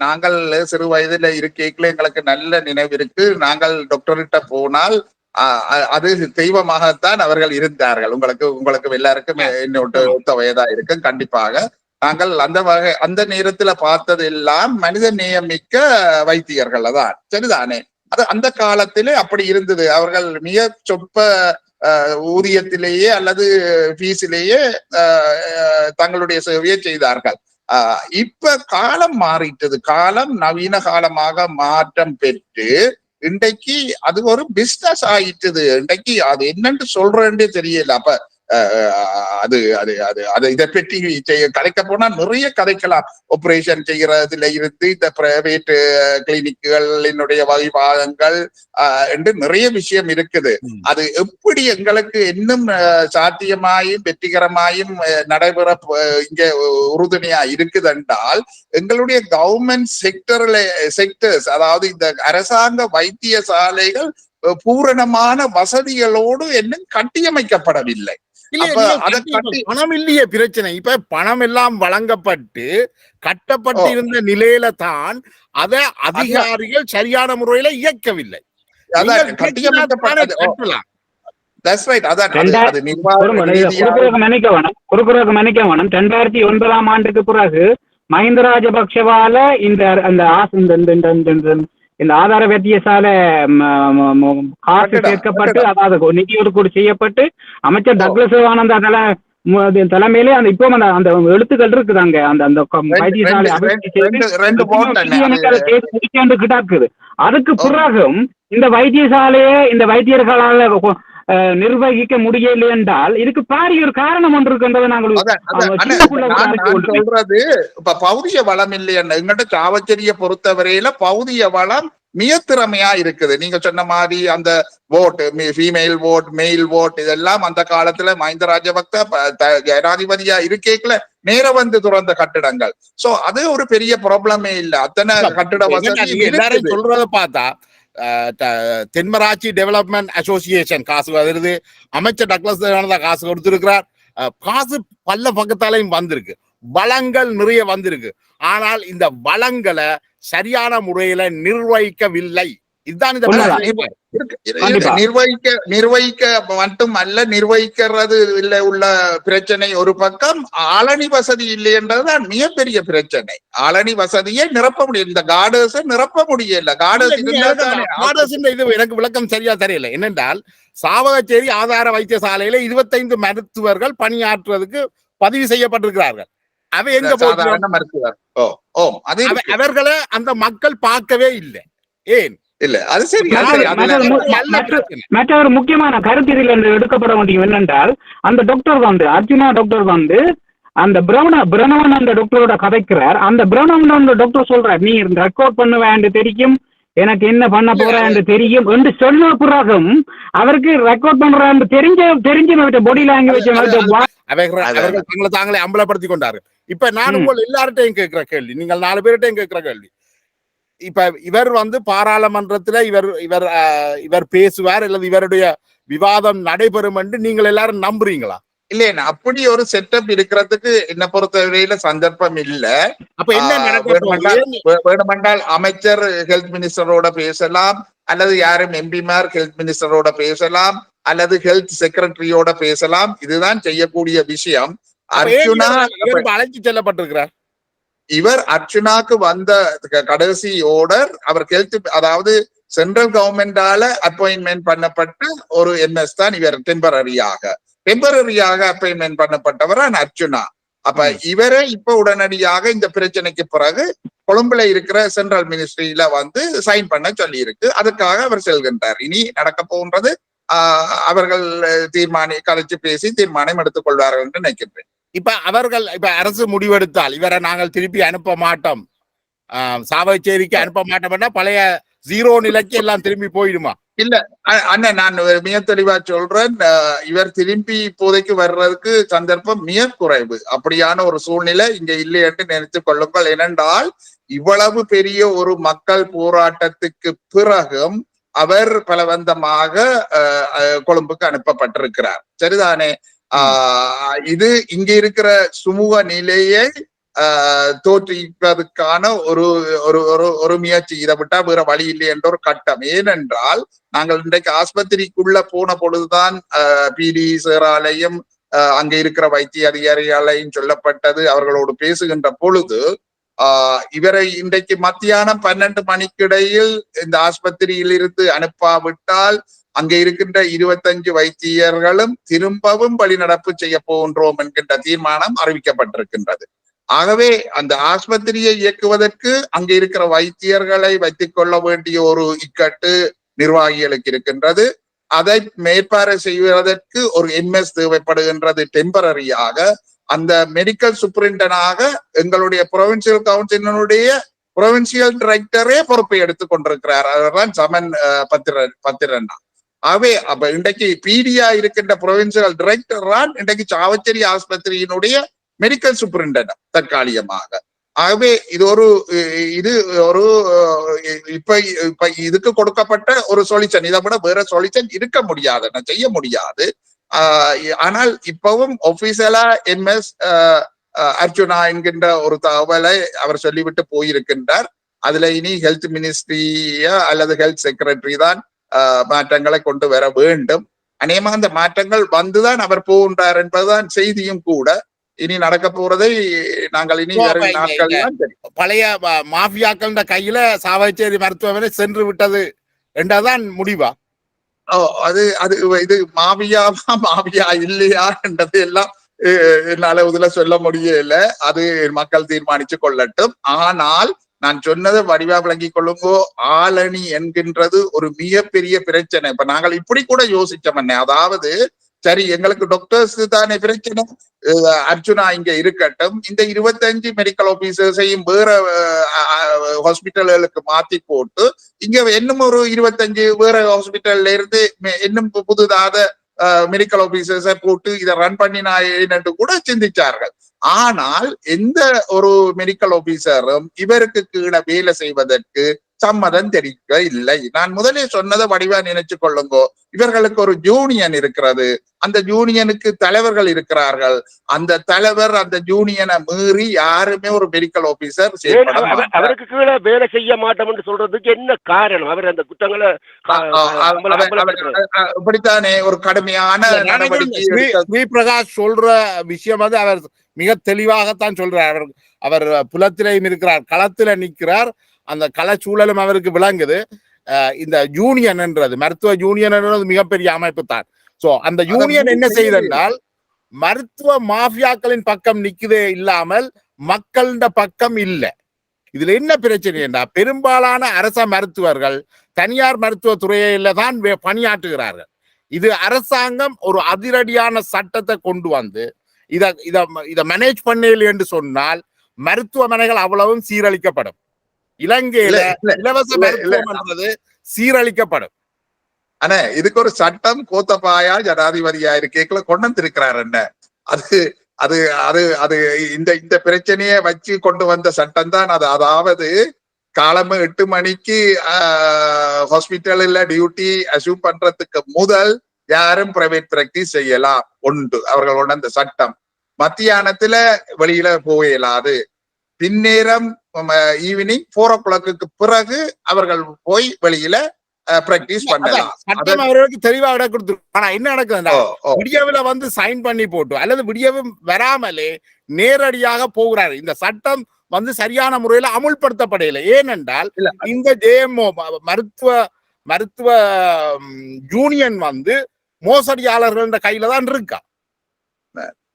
Speaker 4: நாங்கள் சிறு வயதுல இருக்கைக்குள்ள எங்களுக்கு நல்ல நினைவு இருக்கு. நாங்கள் டாக்டர்கிட்ட போனால் அது தெய்வமாகத்தான் அவர்கள் இருந்தார்கள். உங்களுக்கு எல்லாருக்கும் என்னோட ஒத்த வயதா இருக்கு. கண்டிப்பாக நாங்கள் அந்த நேரத்துல பார்த்தது எல்லாம் மனித நேயமிக்க வைத்தியர்கள் தான். சரிதானே? அது அந்த காலத்திலே அப்படி இருந்தது. அவர்கள் மிக சொற்ப ஊதியத்திலேயே அல்லது ஃபீஸிலேயே தங்களுடைய சேவையை செய்தார்கள். இப்ப காலம் மாறிட்டது. காலம் நவீன காலமாக மாற்றம் பெற்று இன்றைக்கு அது ஒரு பிசினஸ் ஆயிட்டது. இன்றைக்கு அது என்னன்னு சொல்றேன்னே தெரியல. அப்ப இதை பற்றி கதைக்க போனா நிறைய கதைக்கலாம். ஆபரேஷன் செய்யறதுல இருந்து இந்த பிரைவேட் கிளினிக்குகளினுடைய வகைபாகங்கள் என்று நிறைய விஷயம் இருக்குது. அது எப்படி எங்களுக்கு இன்னும் சாத்தியமாயும் வெற்றிகரமாயும் நடைபெற இங்க உறுதுணையா இருக்குது என்றால் எங்களுடைய கவர்மெண்ட் செக்டர்ஸ், அதாவது இந்த அரசாங்க வைத்தியசாலைகள் பூரணமான வசதிகளோடு இன்னும் கட்டியமைக்கப்படவில்லை.
Speaker 2: பணம் இல்லையே பிரச்சனை. இப்ப பணம் எல்லாம் வழங்கப்பட்டு கட்டப்பட்டு இருந்த நிலையில தான் அதை அதிகாரிகள் சரியான முறையில இயக்கவில்லை.
Speaker 5: மன்னிக்க வேணும். 2009 ஆண்டுக்கு பிறகு மஹிந்த ராஜபக்ஷவால இந்த ஆதார வைத்தியசாலை காசு சேர்க்கப்பட்டு, அதாவது நிதி ஒதுக்கீடு செய்யப்பட்டு அமைச்சர் டக்ளஸ் சிவானந்தா தலைமையிலே இப்போ அந்த எழுத்துக்கள் இருக்குது. அங்க அந்த வைத்தியசாலை கிடக்குது. அதுக்கு பிறகும் இந்த வைத்தியசாலையை இந்த வைத்தியர்களால நிர்வகிக்க முடியல என்றால் இதுக்கு பாரிய ஒரு காரணம் ஒன்று இருக்கின்றதை நாங்கள்
Speaker 4: சொல்றது. இப்ப பௌதிய வளம் இல்லையா எங்கிட்ட சாவச்சேரியை பொறுத்தவரையில பௌதிய வளம் மிக திறமையா இருக்குது. நீங்க சொன்ன மாதிரி அந்த vote, female vote, male vote, இதெல்லாம் அந்த காலத்துல மஹிந்த ராஜபக்த ஜனாதிபதியா இருக்கேக்குல நேர வந்து துறந்த கட்டிடங்கள். சோ அது ஒரு பெரிய ப்ராப்ளமே இல்ல. அத்தனை கட்டிட வசதி
Speaker 2: எல்லாரும் சொல்றத பார்த்தா தென்மராட்சி டெவலப்மெண்ட் அசோசியேஷன் காசு வருது, அமைச்சர் டக்ளஸ் காசு கொடுத்திருக்கிறார், காசு பல்ல பக்கத்தாலையும் வந்திருக்கு, வளங்கள் நிறைய வந்திருக்கு. ஆனால் இந்த வளங்களை சரியான முறையில நிர்வகிக்கவில்லை. இதுதான்
Speaker 4: நிர்வகிக்க மட்டும் அல்ல, நிர்வகிக்கிறது இல்லை உள்ள பிரச்சனை ஒரு பக்கம். ஆளணி வசதி இல்லை என்றதுதான் மிகப்பெரிய பிரச்சனை. ஆளணி வசதியை நிரப்ப முடியும், இந்த கார்டர்ஸ் நிரப்ப முடியல.
Speaker 2: கார்டர்ஸ் இது எனக்கு விளக்கம் சரியா தெரியல. என்னென்றால் சாவகச்சேரி ஆதார வைத்தியசாலையில 25 மருத்துவர்கள் பணியாற்றுவதற்கு பதிவு செய்யப்பட்டிருக்கிறார்கள். அவை எங்க போச்சு?
Speaker 4: சாதாரண மருத்துவர். அது இருக்கு.
Speaker 2: அவர்களை அந்த மக்கள் பார்க்கவே இல்லை. ஏன்
Speaker 4: இல்ல அது சரி.
Speaker 5: மற்ற ஒரு முக்கியமான கருத்து இதில் எடுக்கப்பட வேண்டிய என்னென்றால், அந்த டாக்டர் வந்து அர்ஜுனா டாக்டர் வந்து அந்த பிரணவன் அந்த டாக்டரோட கதைக்கிறார். அந்த பிரணவன் டாக்டர் சொல்றார், நீ ரெக்கார்ட் பண்ணுவேன் தெரியும், எனக்கு என்ன பண்ண போறேன் தெரியும் என்று சொன்ன பிறகும் அவருக்கு ரெக்கார்ட் பண்றான்னு தெரிஞ்ச பாடி லாங்குவேஜ்
Speaker 2: அவர்கள் தாங்களே அம்பலப்படுத்திக் கொண்டார்கள். இப்ப நான் உங்கள் எல்லார்ட்டையும் கேட்கிற கேள்வி, நீங்கள் 4 பேர்கிட்டையும் கேட்கிற கேள்வி, இப்ப இவர் வந்து பாராளுமன்றத்துல இவர் பேசுவார் அல்லது இவருடைய விவாதம் நடைபெறும் என்று நீங்கள் எல்லாரும் நம்புறீங்களா?
Speaker 4: இல்ல, அப்படி ஒரு செட்டப் இருக்கிறதுக்கு என்ன பொறுத்தவரையில சந்தர்ப்பம் இல்ல.
Speaker 2: அப்ப என்ன
Speaker 4: வேணுமென்றால் அமைச்சர் ஹெல்த் மினிஸ்டரோட பேசலாம், அல்லது யாரும் எம்பிமார் ஹெல்த் மினிஸ்டரோட பேசலாம், அல்லது ஹெல்த் செக்ரட்டரியோட பேசலாம். இதுதான் செய்யக்கூடிய விஷயம். அர்ச்சுனா
Speaker 2: அழைத்து செல்லப்பட்டிருக்கிறார்.
Speaker 4: இவர் அர்ச்சுனாக்கு வந்த கடைசி ஆர்டர் அவர் ஹெல்த், அதாவது சென்ட்ரல் கவர்மெண்டால அப்பாயின்மெண்ட் பண்ணப்பட்ட ஒரு எம்எஸ் தான் இவர். டெம்பரரியாக அப்பாயின்மெண்ட் பண்ணப்பட்டவர் அர்ச்சுனா. அப்ப இவரை இப்ப உடனடியாக இந்த பிரச்சனைக்கு பிறகு கொழும்புல இருக்கிற சென்ட்ரல் மினிஸ்ட்ரியில வந்து சைன் பண்ண சொல்லி இருக்கு. அதுக்காக அவர் செல்கின்றார். இனி நடக்க போன்றது அவர்கள் கலைச்சு பேசி தீர்மானம் எடுத்துக் கொள்வார்கள் என்று நினைக்கின்றேன்.
Speaker 2: இப்ப அரசு முடிவெடுத்தால் இவரை நாங்கள் திருப்பி அனுப்ப மாட்டோம், சாவகச்சேரிக்கு அனுப்ப மாட்டோம்னா பழைய 0 நிலைக்கு எல்லாம் திரும்பி போயிடுமா?
Speaker 4: இல்ல அண்ணன், நான் மிக தெளிவா சொல்றேன். இவர் திரும்பி இப்போதைக்கு வர்றதுக்கு சந்தர்ப்பம் மிக குறைவு. அப்படியான ஒரு சூழ்நிலை இங்க இல்லை என்று நினைத்துக் கொள்ளுங்கள். ஏனென்றால் இவ்வளவு பெரிய ஒரு மக்கள் போராட்டத்துக்கு பிறகும் அவர் பலவந்தமாக கொழும்புக்கு அனுப்பப்பட்டிருக்கிறார். சரிதானே? இது இங்க இருக்கிற சுமூக நிலையை தோற்றுவிப்பதற்கான ஒரு முயற்சி. இதை விட்டா வேற வழி இல்லை என்ற ஒரு கட்டம். ஏனென்றால் நாங்கள் இன்றைக்கு ஆஸ்பத்திரிக்குள்ள போன பொழுதுதான் பிடி சேராலையும் அங்க இருக்கிற வைத்திய அதிகாரிகளையும் சொல்லப்பட்டது. அவர்களோடு பேசுகின்ற பொழுது இவரை இன்றைக்கு மத்தியானம் 12 மணிக்கிடையில் இந்த ஆஸ்பத்திரியில் இருந்து அனுப்பாவிட்டால் அங்க இருக்கின்ற 25 வைத்தியர்களும் திரும்பவும் வழிநடப்பு செய்ய போகின்றோம் என்கின்ற தீர்மானம் அறிவிக்கப்பட்டிருக்கின்றது. ஆகவே அந்த ஆஸ்பத்திரியை இயக்குவதற்கு அங்க இருக்கிற வைத்தியர்களை வைத்துக் கொள்ள வேண்டிய ஒரு இக்கட்டு நிர்வாகிகளுக்கு இருக்கின்றது. அதை மேற்பார்வை செய்வதற்கு ஒரு எம்எஸ் தேவைப்படுகின்றது. டெம்பரரியாக அந்த மெடிக்கல் சூப்பரிண்டனாக எங்களுடைய புரொவின்சியல் கவுன்சிலினுடைய புரொவின்சியல் டைரக்டரே பொறுப்பை எடுத்துக் கொண்டிருக்கிறார். அவர்தான் சமன் பத்திரன். ஆகவே அப்ப இன்றைக்கு பிடியா இருக்கின்ற புரொவின்சியல் டைரக்டர் தான் இன்றைக்கு சாவச்சேரி ஆஸ்பத்திரியினுடைய மெடிக்கல் சூப்பரிண்டன்ட் தற்காலிகமாக. ஆகவே இது ஒரு இப்ப இதுக்கு கொடுக்கப்பட்ட ஒரு சொல்யூஷன். இதை விட வேற சொல்யூஷன் இருக்க முடியாது, செய்ய முடியாது. ஆனால் இப்பவும் ஒபிஷியலா எம்எஸ் அர்ச்சுனா என்கின்ற ஒரு தகவலை அவர் சொல்லிவிட்டு போயிருக்கின்றார். அதுல இனி ஹெல்த் மினிஸ்ட்ரியா அல்லது ஹெல்த் செக்ரட்டரி தான் மாற்றங்களை கொண்டு வர வேண்டும். அநேகமா அந்த மாற்றங்கள் வந்துதான் அவர் போகின்றார் என்பதுதான் செய்தியும் கூட. இனி நடக்க போறதை நாங்கள் இனி வரும் நாட்கள்
Speaker 2: பழைய மாஃபியாக்கள் கையில சாவகச்சேரி மருத்துவமனை சென்று விட்டது என்றதான் முடிவா?
Speaker 4: இது மாவியா இல்லையா என்றது எல்லாம் என்னால இதுல சொல்ல முடியல. அது மக்கள் தீர்மானிச்சு கொள்ளட்டும். ஆனால் நான் சொன்னதை வடிவா விளங்கிக் கொள்ளுங்கோ. ஆளணி என்கின்றது ஒரு மிகப்பெரிய பிரச்சனை. இப்ப நாங்கள் இப்படி கூட யோசிச்சோம். அதாவது சரி, எங்களுக்கு டாக்டர்ஸ் தானே பிரச்சனை, அர்ச்சுனா இங்க இருக்கட்டும், இந்த 25 மெடிக்கல் ஆபீசர்ஸையும் வேற ஹாஸ்பிட்டல்களுக்கு மாத்தி போட்டு இங்க இன்னும் ஒரு 25 வேற ஹாஸ்பிட்டல்ல இருந்து இன்னும் புதுதாக மெடிக்கல் ஆபீசர்ஸை போட்டு இதை ரன் பண்ணினான்னு கூட சிந்திச்சார்கள். ஆனால் எந்த ஒரு மெடிக்கல் ஆபீசரும் இவருக்கு கீழே வேலை செய்வதற்கு சம்மதம் தெரிவிக்க இல்லை. நான் முதலே சொன்னதை வடிவா நினைச்சு கொள்ளுங்கோ. இவர்களுக்கு ஒரு யூனியன் இருக்கிறது, அந்த யூனியனுக்கு தலைவர்கள் இருக்கிறார்கள். அந்த தலைவர் அந்த யூனியனை மீறி யாருமே ஒரு மெடிக்கல் ஆபீசர்
Speaker 1: அவருக்கு கீழே வேலை செய்ய மாட்டோம் என்று சொல்றதுக்கு என்ன காரணம்? அவர் அந்த குற்றங்களை
Speaker 4: இப்படித்தானே ஒரு கடுமையான
Speaker 2: நடவடிக்கை பிரகாஷ் சொல்ற விஷயம் வந்து அவர் மிக தெளிவாகத்தான் சொல்றார். அவர் புலத்திலையும் இருக்கிறார், களத்துல நிற்கிறார். அந்த களச்சூழலும் அவருக்கு விளங்குது. இந்த யூனியன் என்றது, மருத்துவ யூனியன் என்றது மிகப்பெரிய அமைப்பு தான். சோ அந்த யூனியன் என்ன செய்தால் மருத்துவ மாஃபியாக்களின் பக்கம் நிக்குதே இல்லாமல் மக்களின் பக்கம் இல்ல. இதுல என்ன பிரச்சனைன்னா, பெரும்பாலான அரச மருத்துவர்கள் தனியார் மருத்துவ துறையில தான் பணியாற்றுகிறார்கள். இது அரசாங்கம் ஒரு அதிரடியான சட்டத்தை கொண்டு வந்து இத மேனேஜ் பண்ணல என்று சொன்னால் மருத்துவமனைகள் அவ்வளவும் சீரழிக்கப்படும். இலங்கையில இலவச மருத்துவம் என்றது சீரழிக்கப்படும்.
Speaker 4: ஆனா இதுக்கு ஒரு சட்டம் கோத்தபாயா ஜனாதிபதியா இருக்கேக்குள்ள கொண்டு வந்திருக்கிறார். என்ன அது அது அது அது இந்த பிரச்சனையை வச்சு கொண்டு வந்த சட்டம் தான் அது. அதாவது காலமா 8 மணிக்கு ஹாஸ்பிட்டல்ல டியூட்டி அசூம் பண்றதுக்கு முதல் யாரும் பிரைவேட் பிராக்டிஸ் செய்யலாம் உண்டு. அவர்கள் கொண்டு அந்த சட்டம். மத்தியானத்துல வெளியில போயிடாது. பின்னேரம் ஈவினிங் 4 o'clock பிறகு அவர்கள் போய் வெளியில பிராக்டிஸ் பண்ணலாம்.
Speaker 2: சட்டம் அவர்களுக்கு தெளிவா இடம் கொடுத்துருக்கும். ஆனா என்ன நடக்குதுன்னா, விடியவில வந்து சைன் பண்ணி போட்டு அல்லது விடியவும் வராமலே நேரடியாக போகிறாரு. இந்த சட்டம் வந்து சரியான முறையில அமுல்படுத்தப்படவில்லை. ஏனென்றால் இந்த ஜேஎம்ஓ மருத்துவ யூனியன் வந்து மோசடியாளர்கள் கையில தான் இருக்கா.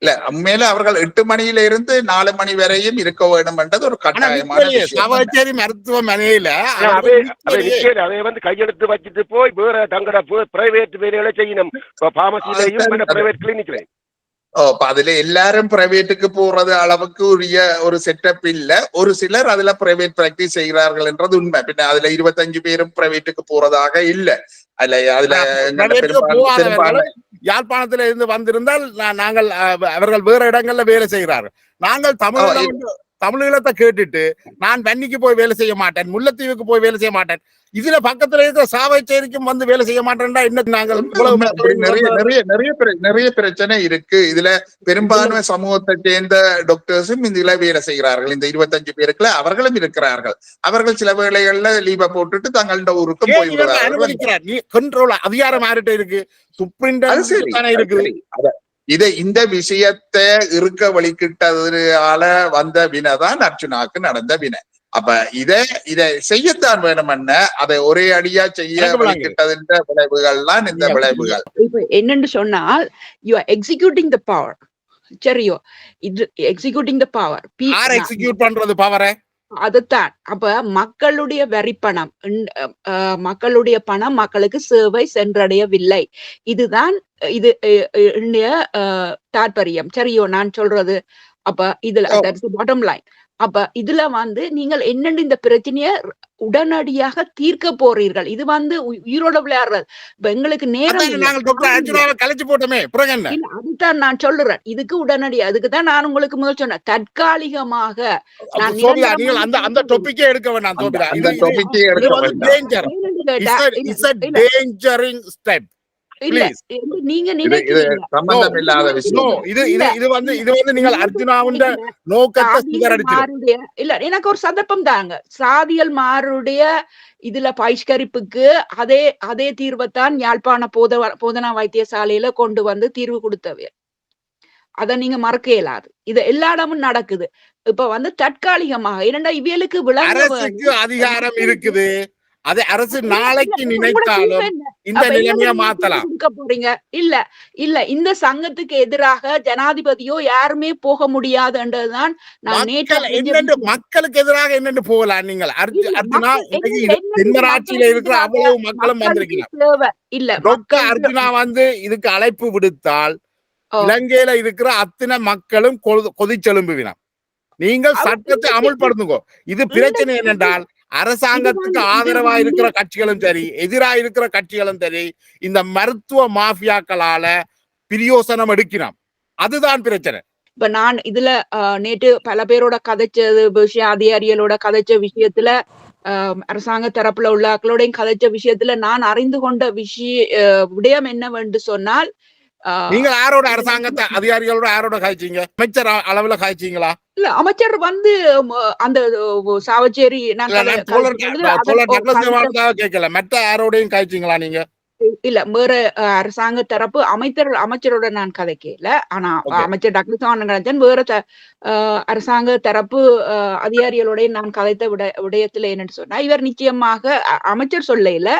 Speaker 4: இல்ல உண்மையில அவர்கள் 8 மணியில இருந்து 4 மணி வரையும் இருக்க வேண்டும் என்றது ஒரு கட்டாயமான
Speaker 2: சாவகச்சேரி மருத்துவமனையில
Speaker 1: அதை வந்து கையெழுத்து வச்சுட்டு போய் வேற தங்கட பிரைவேட் வேலைகளை செய்யணும். பார்மசிலையும் பிரைவேட் கிளினிக்ல
Speaker 4: அதுல எல்லாரும் பிரைவேட்டுக்கு போறது அளவுக்கு உரிய ஒரு செட்டப் இல்ல. ஒரு சிலர் அதுல பிரைவேட் பிராக்டிஸ் செய்கிறார்கள் என்றது உண்மை. பின்ன அதுல 25 பேரும் பிரைவேட்டுக்கு போறதாக இல்ல. அதுல
Speaker 2: யாழ்ப்பாணத்துல இருந்து வந்திருந்தால் நாங்கள் அவர்கள் வேற இடங்கள்ல வேலை செய்கிறார்கள். நாங்கள் தமிழீழத்தை கேட்டுட்டு நான் வன்னிக்கு போய் வேலை செய்ய மாட்டேன், முல்லைத்தீவுக்கு போய் வேலை செய்ய மாட்டேன், இதுல பக்கத்துல இருக்கிற சாவகச்சேரிக்கும் வந்து வேலை செய்ய மாட்டேன்டா என்ன நாங்கள்
Speaker 4: நிறைய பிரச்சனை இருக்கு. இதுல பெரும்பான்மை சமூகத்தை சேர்ந்த டாக்டர்ஸும் இதுல வேலை செய்கிறார்கள். இந்த 25 பேருக்குள்ள அவர்களும் இருக்கிறார்கள். அவர்கள் சில வேளைகள்ல லீவ போட்டுட்டு தங்களோட ஊருக்கு
Speaker 2: போய்விடுகிறார். கண்ட்ரோல் அதிகாரம் யார்கிட்ட இருக்கு? சுப்ரீம் இருக்குது.
Speaker 4: இந்த விஷயத்தை இருக்க வழிகிட்டதுனால வந்த வினைதான் அர்ச்சுனாக்கு நடந்த வினை. அப்ப இதை செய்யத்தான் வேணும்னு அதை ஒரே அடியா செய்ய வழிகிட்டதுன்ற விளைவுகள்லாம் இந்த விளைவுகள்.
Speaker 3: இப்ப என்னன்னு சொன்னால் you are executing the power. சரியோ, இது எக்ஸிக்யூட்டிங் த பவர்.
Speaker 2: யார் எக்ஸிக்யூட் பண்றது பவரை?
Speaker 3: அதுதான். அப்ப மக்களுடைய வரிப்பணம், மக்களுடைய பணம் மக்களுக்கு சேவை சென்றடையவில்லை. இதுதான் இது தாற்பயம். சரியோ நான் சொல்றது? அப்ப இதுல பாட்டம் லைன். அப்ப இதுல வந்து நீங்கள் என்னென்ன இந்த பிரச்சனைய உடனடியாக தீர்க்க போறீர்கள். இது வந்து உயிரோட விளையாடுறது. இப்ப எங்களுக்கு நேரம் அதுதான் நான் சொல்றேன். இதுக்கு உடனடியா அதுக்குதான் நான் உங்களுக்கு முதல் சொன்னேன். தற்காலிகமாக நீங்க இல்ல எனக்கு ஒரு சந்தர்ப்பம் தாங்க. சாதியல் மாருடைய இதுல பகிஷ்கரிப்புக்கு அதே தீர்வைத்தான் யாழ்ப்பாண போதனா வைத்தியசாலையில கொண்டு வந்து தீர்வு கொடுத்தவர். அத நீங்க மறக்க இயலாது. இது எல்லா இடமும் நடக்குது. இப்ப வந்து தற்காலிகமாக இரண்டா இவியலுக்கு விளங்க
Speaker 2: அதிகாரம் இருக்குது. அதை அரசு நாளைக்கு நினைத்தாலும் இந்த நிலைமையை மாத்தலாம்.
Speaker 3: போறீங்க இல்ல இல்ல இந்த சங்கத்துக்கு எதிராக ஜனாதிபதியோ யாருமே போக முடியாதுன்றதுதான் நான் நேற்று
Speaker 2: மக்களுக்கு எதிராக என்னென்னு போகலாம். நீங்கள் அர்ஜுனா தென்மராட்சியில இருக்கிற அவ்வளவு மக்களும் வந்திருக்கிறார்.
Speaker 3: இல்ல
Speaker 2: அர்ஜுனா வந்து இதுக்கு அழைப்பு விடுத்தால் இலங்கையில இருக்கிற அத்தனை மக்களும் கொதிச்செலும்புவினம். நீங்கள் சட்டத்தை அமுல்படுத்துங்க. இது பிரச்சனை என்னென்றால் அரசாங்கத்துக்கு ஆதரவா இருக்கிற கட்சிகளும் சரி, எதிராக இருக்கிற கட்சிகளும் சரி, இந்த மருத்துவ மாஃபியாக்களால பிரயோசனம் எடுக்கிறோம். அதுதான் பிரச்சனை.
Speaker 3: இப்ப நான் இதுல நேற்று பல பேரோட கதைச்சது விஷயம், அதிகாரிகளோட கதைச்ச விஷயத்துல, அரசாங்க தரப்புல உள்ள ஆக்களோடையும் கதைச்ச விஷயத்துல நான் அறிந்து கொண்ட விடயம் என்னவென்று சொன்னால்,
Speaker 2: நீங்க யாரோட அரசாங்கத்தை அதிகாரிகளோட யாரோட காய்ச்சிங்க? அமைச்சர் அளவுல காய்ச்சிங்களா?
Speaker 3: இல்ல அமைச்சர் வந்து அந்த சாவச்சேரி
Speaker 2: கேட்கல. மற்ற யாரோடையும் காய்ச்சிங்களா நீங்க?
Speaker 3: இல்ல வேற அரசாங்க தரப்பு அமைச்சரோட நான் கதைக்கல. ஆனா அமைச்சர் டாக்டர் சாவகச்சேரி வேற அரசாங்க தரப்பு அதிகாரிகளோட நான் கதைத்த விடயத்துல என்னன்னு சொன்னா, இவர் நிச்சயமாக அமைச்சர் சொல்ல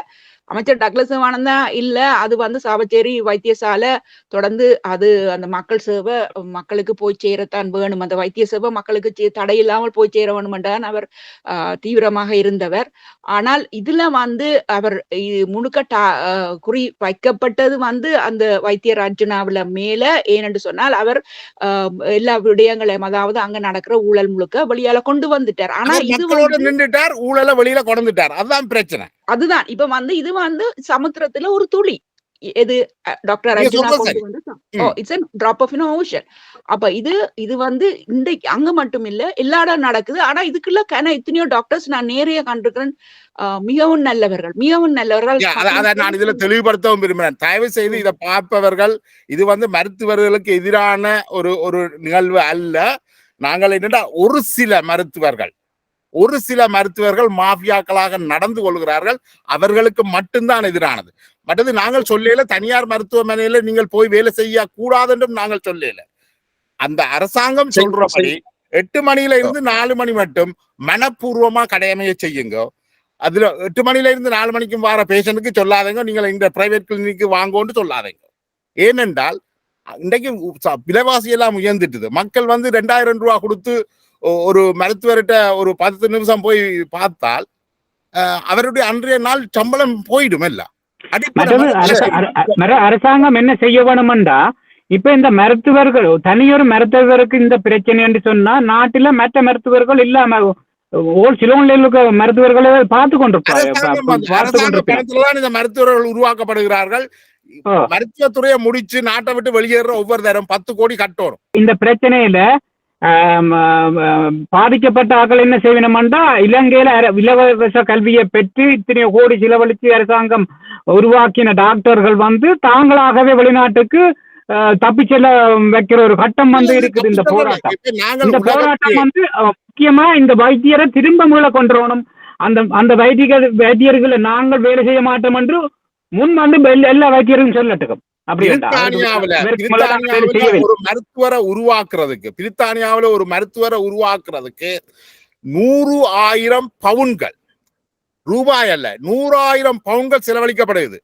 Speaker 3: அமைச்சர் டக்ளஸ் தேவானந்தா இல்ல அது வந்து சாவச்சேரி வைத்தியசாலை தொடர்ந்து அது அந்த மக்கள் சேவை மக்களுக்கு போய் சேரத்தான் வேணும், அந்த வைத்திய சேவை மக்களுக்கு தடையில்லாமல் போய் சேர வேணும் என்றான் அவர் தீவிரமாக இருந்தவர். ஆனால் இதுல வந்து அவர் முழுக்க குறி வைக்கப்பட்டது வந்து அந்த வைத்தியர் அர்ஜுனாவில மேல. ஏனென்று சொன்னால் அவர் எல்லா விடயங்களையும் அதாவது அங்க நடக்கிற ஊழல் முழுக்க வெளியால கொண்டு வந்துட்டார். ஆனா இது
Speaker 2: நின்றுட்டார், ஊழல வெளியில கொண்டுட்டார். அதுதான் பிரச்சனை.
Speaker 3: அதுதான் இப்ப வந்து இது வந்து சமுத்திரத்துல ஒரு துளி. எது டாக்டர் அர்ஜுனா கொண்டு வந்து it's a drop of an ocean. அப்ப இது வந்து இன்றைக்கு அங்க மட்டும் இல்ல எல்லா இடம் நடக்குது. ஆனா இதுக்குள்ள எத்தனையோ டாக்டர்ஸ் நான் நேரைய கண்டிருக்கிறேன், மிகவும் நல்லவர்கள்.
Speaker 2: அதை நான் இதுல தெளிவுபடுத்தவும் விரும்புகிறேன். தயவு செய்து இதை பார்ப்பவர்கள், இது வந்து மருத்துவர்களுக்கு எதிரான ஒரு நிகழ்வு அல்ல. நாங்கள் என்னடா ஒரு சில மருத்துவர்கள் மாஃபியாக்களாக நடந்து கொள்கிறார்கள், அவர்களுக்கு மட்டும்தான் எதிரானது. மற்றது நாங்கள் சொல்லல தனியார் மருத்துவமனையில நீங்கள் போய் வேலை செய்ய கூடாது என்றும் நாங்கள் சொல்லல. அந்த அரசாங்கம் சொல்றபடி 8 மணியில இருந்து 4 மணி மட்டும் மனப்பூர்வமா கடமையை செய்யுங்க. அதுல 8 மணில இருந்து 4 மணிக்கும் வர பேஷண்ட்டுக்கு சொல்லாதீங்க நீங்கள் இந்த பிரைவேட் கிளினிக்கு வாங்கன்னு சொல்லாதீங்க. ஏனென்றால் இன்றைக்கு விலைவாசி எல்லாம் உயர்ந்துட்டுது. மக்கள் வந்து 2000 ரூபாய் கொடுத்து ஒரு மருத்துவர்கிட்ட ஒரு 10 நிமிஷம் போய் பார்த்தால் அவருடைய அன்றைய நாள் சம்பளம் போயிடும். எல்லாம்
Speaker 5: அரசாங்கம் என்ன செய்ய வேணும்டா, இப்ப இந்த மருத்துவர்கள் தனியொரு மருத்துவருக்கு இந்த பிரச்சனை என்று சொன்னா நாட்டில மற்ற மருத்துவர்கள் இல்லாம சிலோன்ல மருத்துவர்களை பார்த்து
Speaker 2: கொண்டிருப்பாங்க. இந்த மருத்துவர்கள் உருவாக்கப்படுகிறார்கள். மருத்துவத்துறையை முடிச்சு நாட்டை விட்டு வெளியேற ஒவ்வொரு தரம் 10 கோடி கட்டணும்.
Speaker 5: இந்த பிரச்சனையில பாதிக்கப்பட்ட ஆக்கள் என்ன செய்யணும்டா, இலங்கையில இலவச கல்வியை பெற்று இத்தனை கோடி செலவழித்து அரசாங்கம் உருவாக்கின டாக்டர்கள் வந்து தாங்களாகவே வெளிநாட்டுக்கு தப்பி செல்ல வைக்கிற ஒரு கட்டம் வந்து இருக்குது. இந்த போராட்டம் வந்து முக்கியமா இந்த வைத்தியரை திரும்ப மீள கொண்டு வரணும். அந்த வைத்தியர்களை நாங்கள் வேலை செய்ய மாட்டோம் என்று முன் வந்து எல்லா வைத்தியரும் சொல்லட்டுக்கும்.
Speaker 2: ஒரு மருத்துவரை உருவாக்குறதுக்கு பிரித்தானியாவில ஒரு மருத்துவரை உருவாக்குறதுக்கு 100,000 பவுன்கள், ரூபாய் அல்ல 100,000 பவுன்கள் செலவழிக்கப்படுது.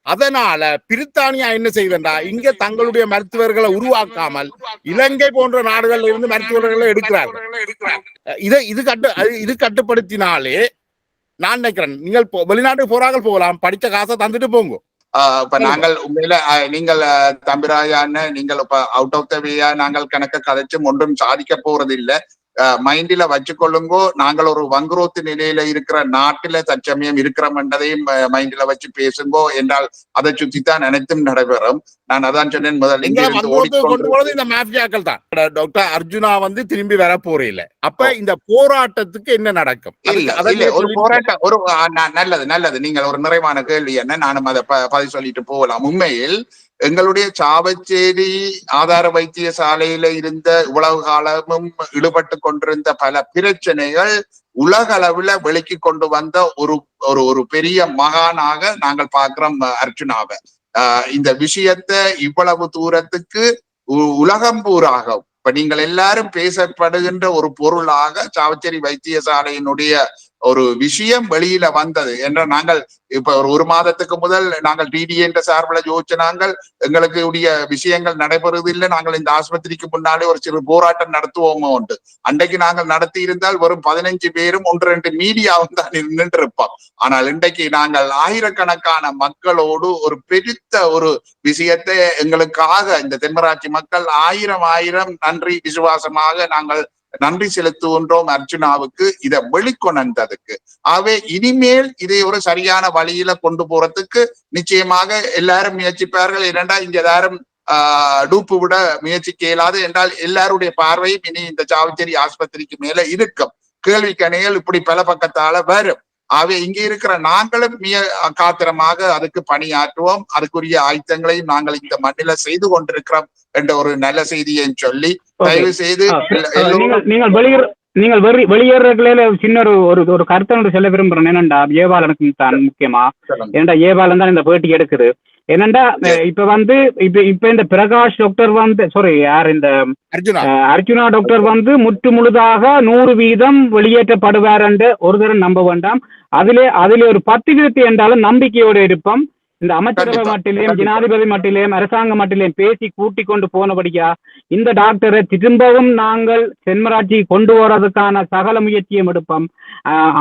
Speaker 2: அதனால பிரித்தானியா என்ன செய்வா, இங்க தங்களுடைய மருத்துவர்களை உருவாக்காமல் இலங்கை போன்ற நாடுகள்ல இருந்து மருத்துவர்களை எடுக்கிறார்கள். இது கட்டுப்படுத்தினாலே நான் நினைக்கிறேன் நீங்கள் வெளிநாட்டுக்கு போறார்கள் போகலாம், படிச்ச காசை தந்துட்டு போங்க.
Speaker 4: இப்ப நாங்கள் உண்மையில நீங்கள் தம்பிராயான்னு நீங்கள் இப்ப அவுட் ஆஃப் த வேயா நாங்கள் கணக்க கதைச்சும் ஒன்றும் சாதிக்க போறது இல்லை. மைண்டில வச்சுக்கொள்ளுங்கோ, நாங்கள் ஒரு வங்குரோத்து நிலையில இருக்கிற நாட்டில தற்சமயம் இருக்கிறோம் என்றதையும் மைண்டில வச்சு பேசுங்கோ. என்றால் அதை சுத்தித்தான் அனைத்தும் நடைபெறும். நான் அதான் சொன்னேன் முதல்ல
Speaker 2: இந்த மாஃபியாக்கள் தான். டாக்டர் அர்ஜுனா வந்து திரும்பி வர போறீல, அப்ப இந்த போராட்டத்துக்கு என்ன நடக்கும்?
Speaker 4: ஒரு போராட்டம் ஒரு நல்லது நீங்கள் ஒரு நிறைவான கேள்வி என்ன, நானும் அதை பதில் சொல்லிட்டு போகலாம். உண்மையில் எங்களுடைய சாவச்சேரி ஆதார வைத்தியசாலையில இருந்த இவ்வளவு காலமும் ஈடுபட்டு கொண்டிருந்த பல பிரச்சனைகள் உலக அளவுல வெளிக்கு கொண்டு வந்த ஒரு பெரிய மகானாக நாங்கள் பார்க்கிறோம் அர்ஜுனாவை. இந்த விஷயத்தை இவ்வளவு தூரத்துக்கு உலகம் பூராக இப்ப நீங்கள் எல்லாரும் பேசப்படுகின்ற ஒரு பொருளாக சாவச்சேரி வைத்தியசாலையினுடைய ஒரு விஷயம் வெளியில வந்தது என்ற நாங்கள் இப்ப ஒரு மாதத்துக்கு முதல் நாங்கள் டிடி என்ற சார்பில் யோசிச்சு நாங்கள் எங்களுக்கு உடைய விஷயங்கள் நடைபெறுவதில்லை, நாங்கள் இந்த ஆஸ்பத்திரிக்கு முன்னாலே ஒரு சிறு போராட்டம் நடத்துவோமோ உண்டு. அன்றைக்கு நாங்கள் நடத்தி இருந்தால் வெறும் 15 பேரும் 1-2 மீடியாவும் தான் நின்று இருப்போம். ஆனால் இன்றைக்கு நாங்கள் ஆயிரக்கணக்கான மக்களோடு ஒரு பெருத்த ஒரு விஷயத்தை எங்களுக்காக இந்த தென்மராட்சி மக்கள் ஆயிரம் நன்றி விசுவாசமாக நாங்கள் நன்றி செலுத்துகின்றோம் அர்ஜுனாவுக்கு இதை வெளிக்கொணர்ந்ததுக்கு. ஆகவே இனிமேல் இதை ஒரு சரியான வழியில கொண்டு போறதுக்கு நிச்சயமாக எல்லாரும் முயற்சிப்பார்கள். ஏனென்றா இங்க எல்லாரும் டூப்பு விட முயற்சிக்க இயலாது என்றால் எல்லாருடைய பார்வையும் இனி இந்த சாவச்சேரி ஆஸ்பத்திரிக்கு மேல இருக்கும். கேள்வி கணைகள் இப்படி பல பக்கத்தால வரும். ஆகவே இங்க இருக்கிற நாங்களும் மிக காத்திரமாக அதுக்கு பணியாற்றுவோம். அதுக்குரிய ஆயுதங்களையும் நாங்கள் இந்த மண்ணில செய்து கொண்டிருக்கிறோம் என்ற ஒரு நல்ல செய்தியை சொல்லி தயவு செய்து
Speaker 5: நீங்கள் வெளியேறதுல சின்ன ஒரு கருத்தை சொல்ல விரும்புறேன். என்னண்டா ஏபாலனுக்கு தான் முக்கியமா, ஏன்டா ஏபாலன் தான் இந்த பேட்டி எடுக்குது. என்னண்டா இப்ப வந்து இப்ப இந்த பிரகாஷ் டாக்டர் வந்து யார் இந்த அர்ஜுனா டாக்டர் வந்து முற்று முழுதாக 100% வெளியேற்றப்படுவார் என்று ஒரு தரம் நம்ப வேண்டாம். அதிலே ஒரு 10% என்றாலும் நம்பிக்கையோடு இருப்போம். இந்த அமைச்சரவை மட்டிலேயும் ஜனாதிபதி மட்டிலேயும் அரசாங்க மட்டிலேயும் பேசி கூட்டிக் கொண்டு போனபடியா இந்த டாக்டரை திரும்பவும் நாங்கள் தென்மராட்சி கொண்டு போறதுக்கான சகல முயற்சியும் எடுப்போம்.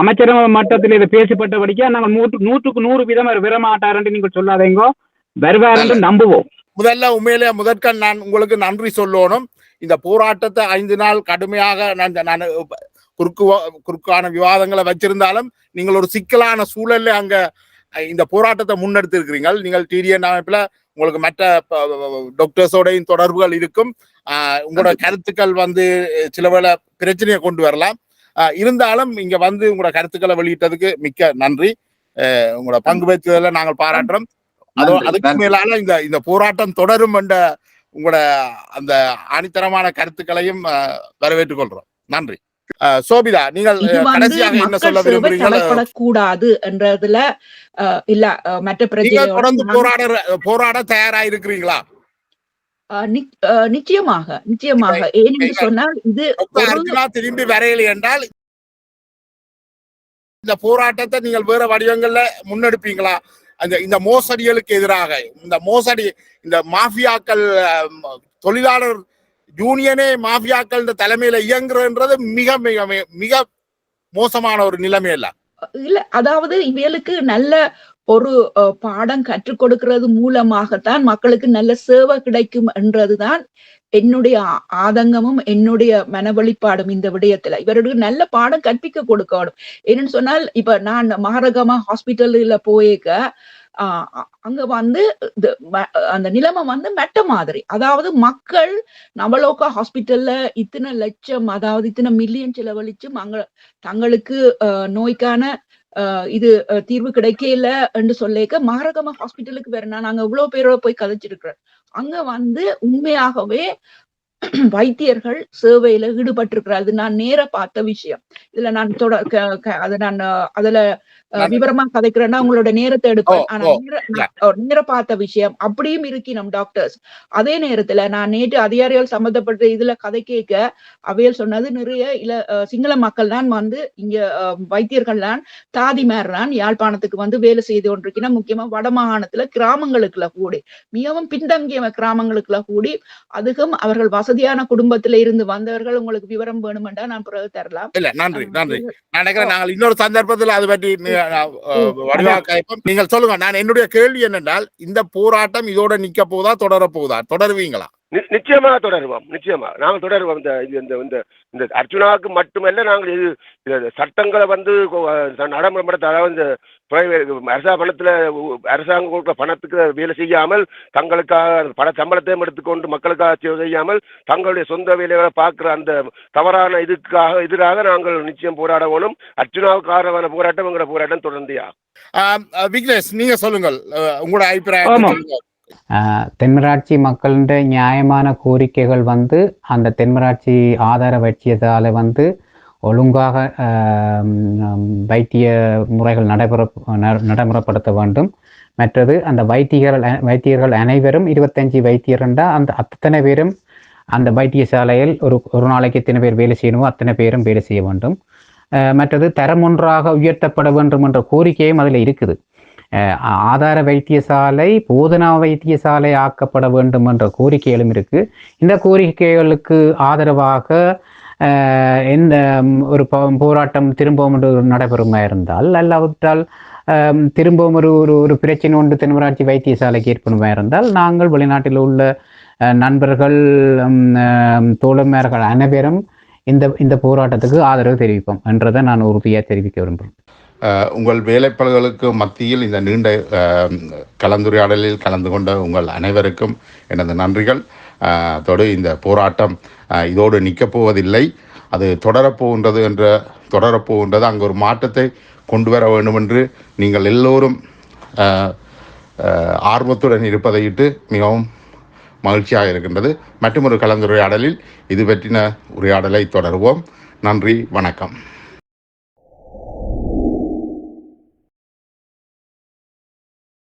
Speaker 5: அமைச்சரவை மட்டத்தில் இதை பேசப்பட்டபடியா நாங்கள் 100% விரமாட்டார் என்று நீங்கள் சொல்லாதீங்கோ, வருவார் என்று நம்புவோம்.
Speaker 2: முதல்ல உண்மையிலே முதற்க நான் உங்களுக்கு நன்றி சொல்லணும். இந்த போராட்டத்தை 5 நாள் கடுமையாக நான் குறுக்கான விவாதங்களை வச்சிருந்தாலும் நீங்கள் ஒரு சிக்கலான சூழல்ல அங்க இந்த போராட்டத்தை முன்னெடுத்து இருக்கிறீங்க. நீங்கள் டிடிஎன் அமைப்புல உங்களுக்கு மற்ற டாக்டர்ஸோடையும் தொடர்புகள் இருக்கும். உங்களோட கருத்துக்கள் வந்து சில வேளை பிரச்சனையை கொண்டு வரலாம். இருந்தாலும் இங்க வந்து உங்களோட கருத்துக்களை வெளியிட்டதுக்கு மிக்க நன்றி. உங்களோட பங்கு பெற்றதுல நாங்கள் பாராட்டுறோம். அதுக்கு மேலால இந்த போராட்டம் தொடரும் என்ற உங்களோட அந்த ஆணித்தரமான கருத்துக்களையும் வரவேற்றுக் கொள்றோம். நன்றி. சோபிதா, நீங்கள் கடைசியாக என்ன சொல்ல விரும்புறீங்க?
Speaker 3: கூடாது என்றதுல இல்ல மற்ற பிரச்சனை
Speaker 2: தொடர்ந்து போராட தயாரா இருக்கிறீங்களா?
Speaker 3: நிச்சயமாக ஏனென்று சொன்னால் இது
Speaker 2: திரும்பி வரையில்லை என்றால் இந்த போராட்டத்தை நீங்கள் வேற வடிவங்கள்ல முன்னெடுப்பீங்களா? இந்த மோசடிகளுக்கு எதிராக இந்த மாஃபியாக்கள் தொழிலாளர் யூனியனே மாஃபியாக்கள் தலைமையில இயங்குறன்றது மிக மிக மிக மோசமான ஒரு நிலைமை இல்ல.
Speaker 3: அதாவது இவளுக்கு நல்ல ஒரு பாடம் கற்றுக் கொடுக்கிறது மூலமாகத்தான் மக்களுக்கு நல்ல சேவை கிடைக்கும் என்றதுதான் என்னுடைய ஆதங்கமும் என்னுடைய மனவழிப்பாடும். இந்த விடயத்துல இவருக்கு நல்ல பாடம் கற்பிக்க கொடுக்கணும். என்னன்னு சொன்னால் இப்ப நான் மகாரகமா ஹாஸ்பிட்டல்ல போயிருக்க அங்க வந்து அந்த நிலைமை வந்து மெட்ட மாதிரி. அதாவது மக்கள் நவலோகா ஹாஸ்பிட்டல்ல இத்தனை லட்சம் அதாவது இத்தனை மில்லியன் செலவழிச்சு தங்களுக்கு நோய்க்கான இது தீர்வு கிடைக்கல என்று சொல்லிக்க மகாரகமா ஹாஸ்பிட்டலுக்கு வேற நாங்க இவ்வளவு பேரோட போய் கதைச்சிருக்கிறோம். அங்க வந்து உண்மையாகவே வைத்தியர்கள் சேவையில ஈடுபட்டிருக்கிறார். அது நான் நேர பார்த்த விஷயம். இதுல நான் அதுல விவரமா கதைக்கிறேன்னா உங்களோட நேரத்தை எடுப்பேன். ஆனா நேர பார்த்த விஷயம் அப்படியும் இருக்கு நம் டாக்டர்ஸ். அதே நேரத்துல நான் நேற்று அதிகாரிகள் சம்பந்தப்பட்ட இதுல கதை கேட்க அவையல் சொன்னது நிறைய சிங்கள மக்கள் தான் வந்து இங்க வைத்தியர்கள் தான் தாதிமார் தான் யாழ்ப்பாணத்துக்கு வந்து வேலை செய்து கொண்டிருக்கிற முக்கியமா வடமாகாணத்துல கிராமங்களுக்குள்ள கூடி மிகவும் பின்தங்கிய கிராமங்களுக்குள்ள கூடி அதுக்கும் அவர்கள் வசதியான குடும்பத்தில இருந்து வந்தவர்கள். உங்களுக்கு விவரம் வேணுமென்றா நான் பிறகு தரலாம்.
Speaker 2: இல்ல நன்றி நாங்கள் இன்னொரு சந்தர்ப்பத்தில் அது பற்றி நீங்கள் சொல்லுங்க. நான் என்னுடைய கேள்வி என்னென்றால் இந்த போராட்டம் இதோட நிக்க போதா தொடர போதா தொடருவீங்களா?
Speaker 1: நிச்சயமாக தொடருவோம். நிச்சயமாக நாங்கள் தொடருவோம். இந்த அர்ஜுனாவுக்கு மட்டுமல்ல, நாங்கள் இது சட்டங்களை வந்து நடைமுறைப்படுத்த, அதாவது அரசாங்க பணத்துல அரசாங்கம் கொடுக்குற பணத்துக்கு வேலை செய்யாமல் தங்களுக்காக பண சம்பளத்தையும் எடுத்துக்கொண்டு மக்களுக்காக சேவை செய்யாமல் தங்களுடைய சொந்த வேலைகளை பார்க்குற அந்த தவறான எதிராக நாங்கள் நிச்சயம் போராட வேணும். அர்ஜுனாவுக்கு ஆதரவான போராட்டம் எங்களோட போராட்டம் தொடர்ந்தியா.
Speaker 2: விக்னேஷ், நீங்க சொல்லுங்கள் உங்களோட அபிப்பிராயம்.
Speaker 6: தென்மராட்சி மக்களுடைய நியாயமான கோரிக்கைகள் வந்து அந்த தென்மராட்சி ஆதார வைத்தியத்தால் வந்து ஒழுங்காக வைத்திய முறைகள் நடைமுறைப்படுத்த வேண்டும். மற்றது அந்த வைத்தியர்கள் அனைவரும் 25 வைத்தியர்ண்டா அந்த அத்தனை பேரும் அந்த வைத்தியசாலையில் ஒரு நாளைக்கு எத்தனை பேர் வேலை செய்யணுமோ அத்தனை பேரும் வேலை செய்ய வேண்டும். மற்றது தரம் ஒன்றாக உயர்த்தப்பட வேண்டும் என்ற கோரிக்கையும் அதில் இருக்குது. ஆதார வைத்தியசாலை போதனா வைத்தியசாலை ஆக்கப்பட வேண்டும் என்ற கோரிக்கைகளும் இருக்கு. இந்த கோரிக்கைகளுக்கு ஆதரவாக எந்த ஒரு போராட்டம் திரும்பவும் நடைபெறுமா இருந்தால், அல்லாவிட்டால் திரும்பவும் ஒரு பிரச்சனை ஒன்று தென்மராட்சி வைத்தியசாலைக்கு ஏற்படுமா இருந்தால் நாங்கள் வெளிநாட்டில் உள்ள நண்பர்கள் தோழமையர்கள் அனைவரும் இந்த போராட்டத்துக்கு ஆதரவு தெரிவிப்போம் என்றதை நான் உறுதியாக தெரிவிக்க விரும்புகிறேன்.
Speaker 4: உங்கள் வேலைப்பாடுகளுக்கு மத்தியில் இந்த நீண்ட கலந்துரையாடலில் கலந்து கொண்ட உங்கள் அனைவருக்கும் எனது நன்றிகள். அதோடு இந்த போராட்டம் இதோடு நிற்கப் போவதில்லை, அது தொடரப்போகின்றது. அங்கே ஒரு மாற்றத்தை கொண்டு வர வேண்டும் என்று நீங்கள் எல்லோரும் ஆர்வத்துடன் இருப்பதையிட்டு மிகவும் மகிழ்ச்சியாக இருக்கின்றது. மற்றும் ஒரு கலந்துரையாடலில் இது பற்றின உரையாடலை தொடருவோம். நன்றி, வணக்கம்.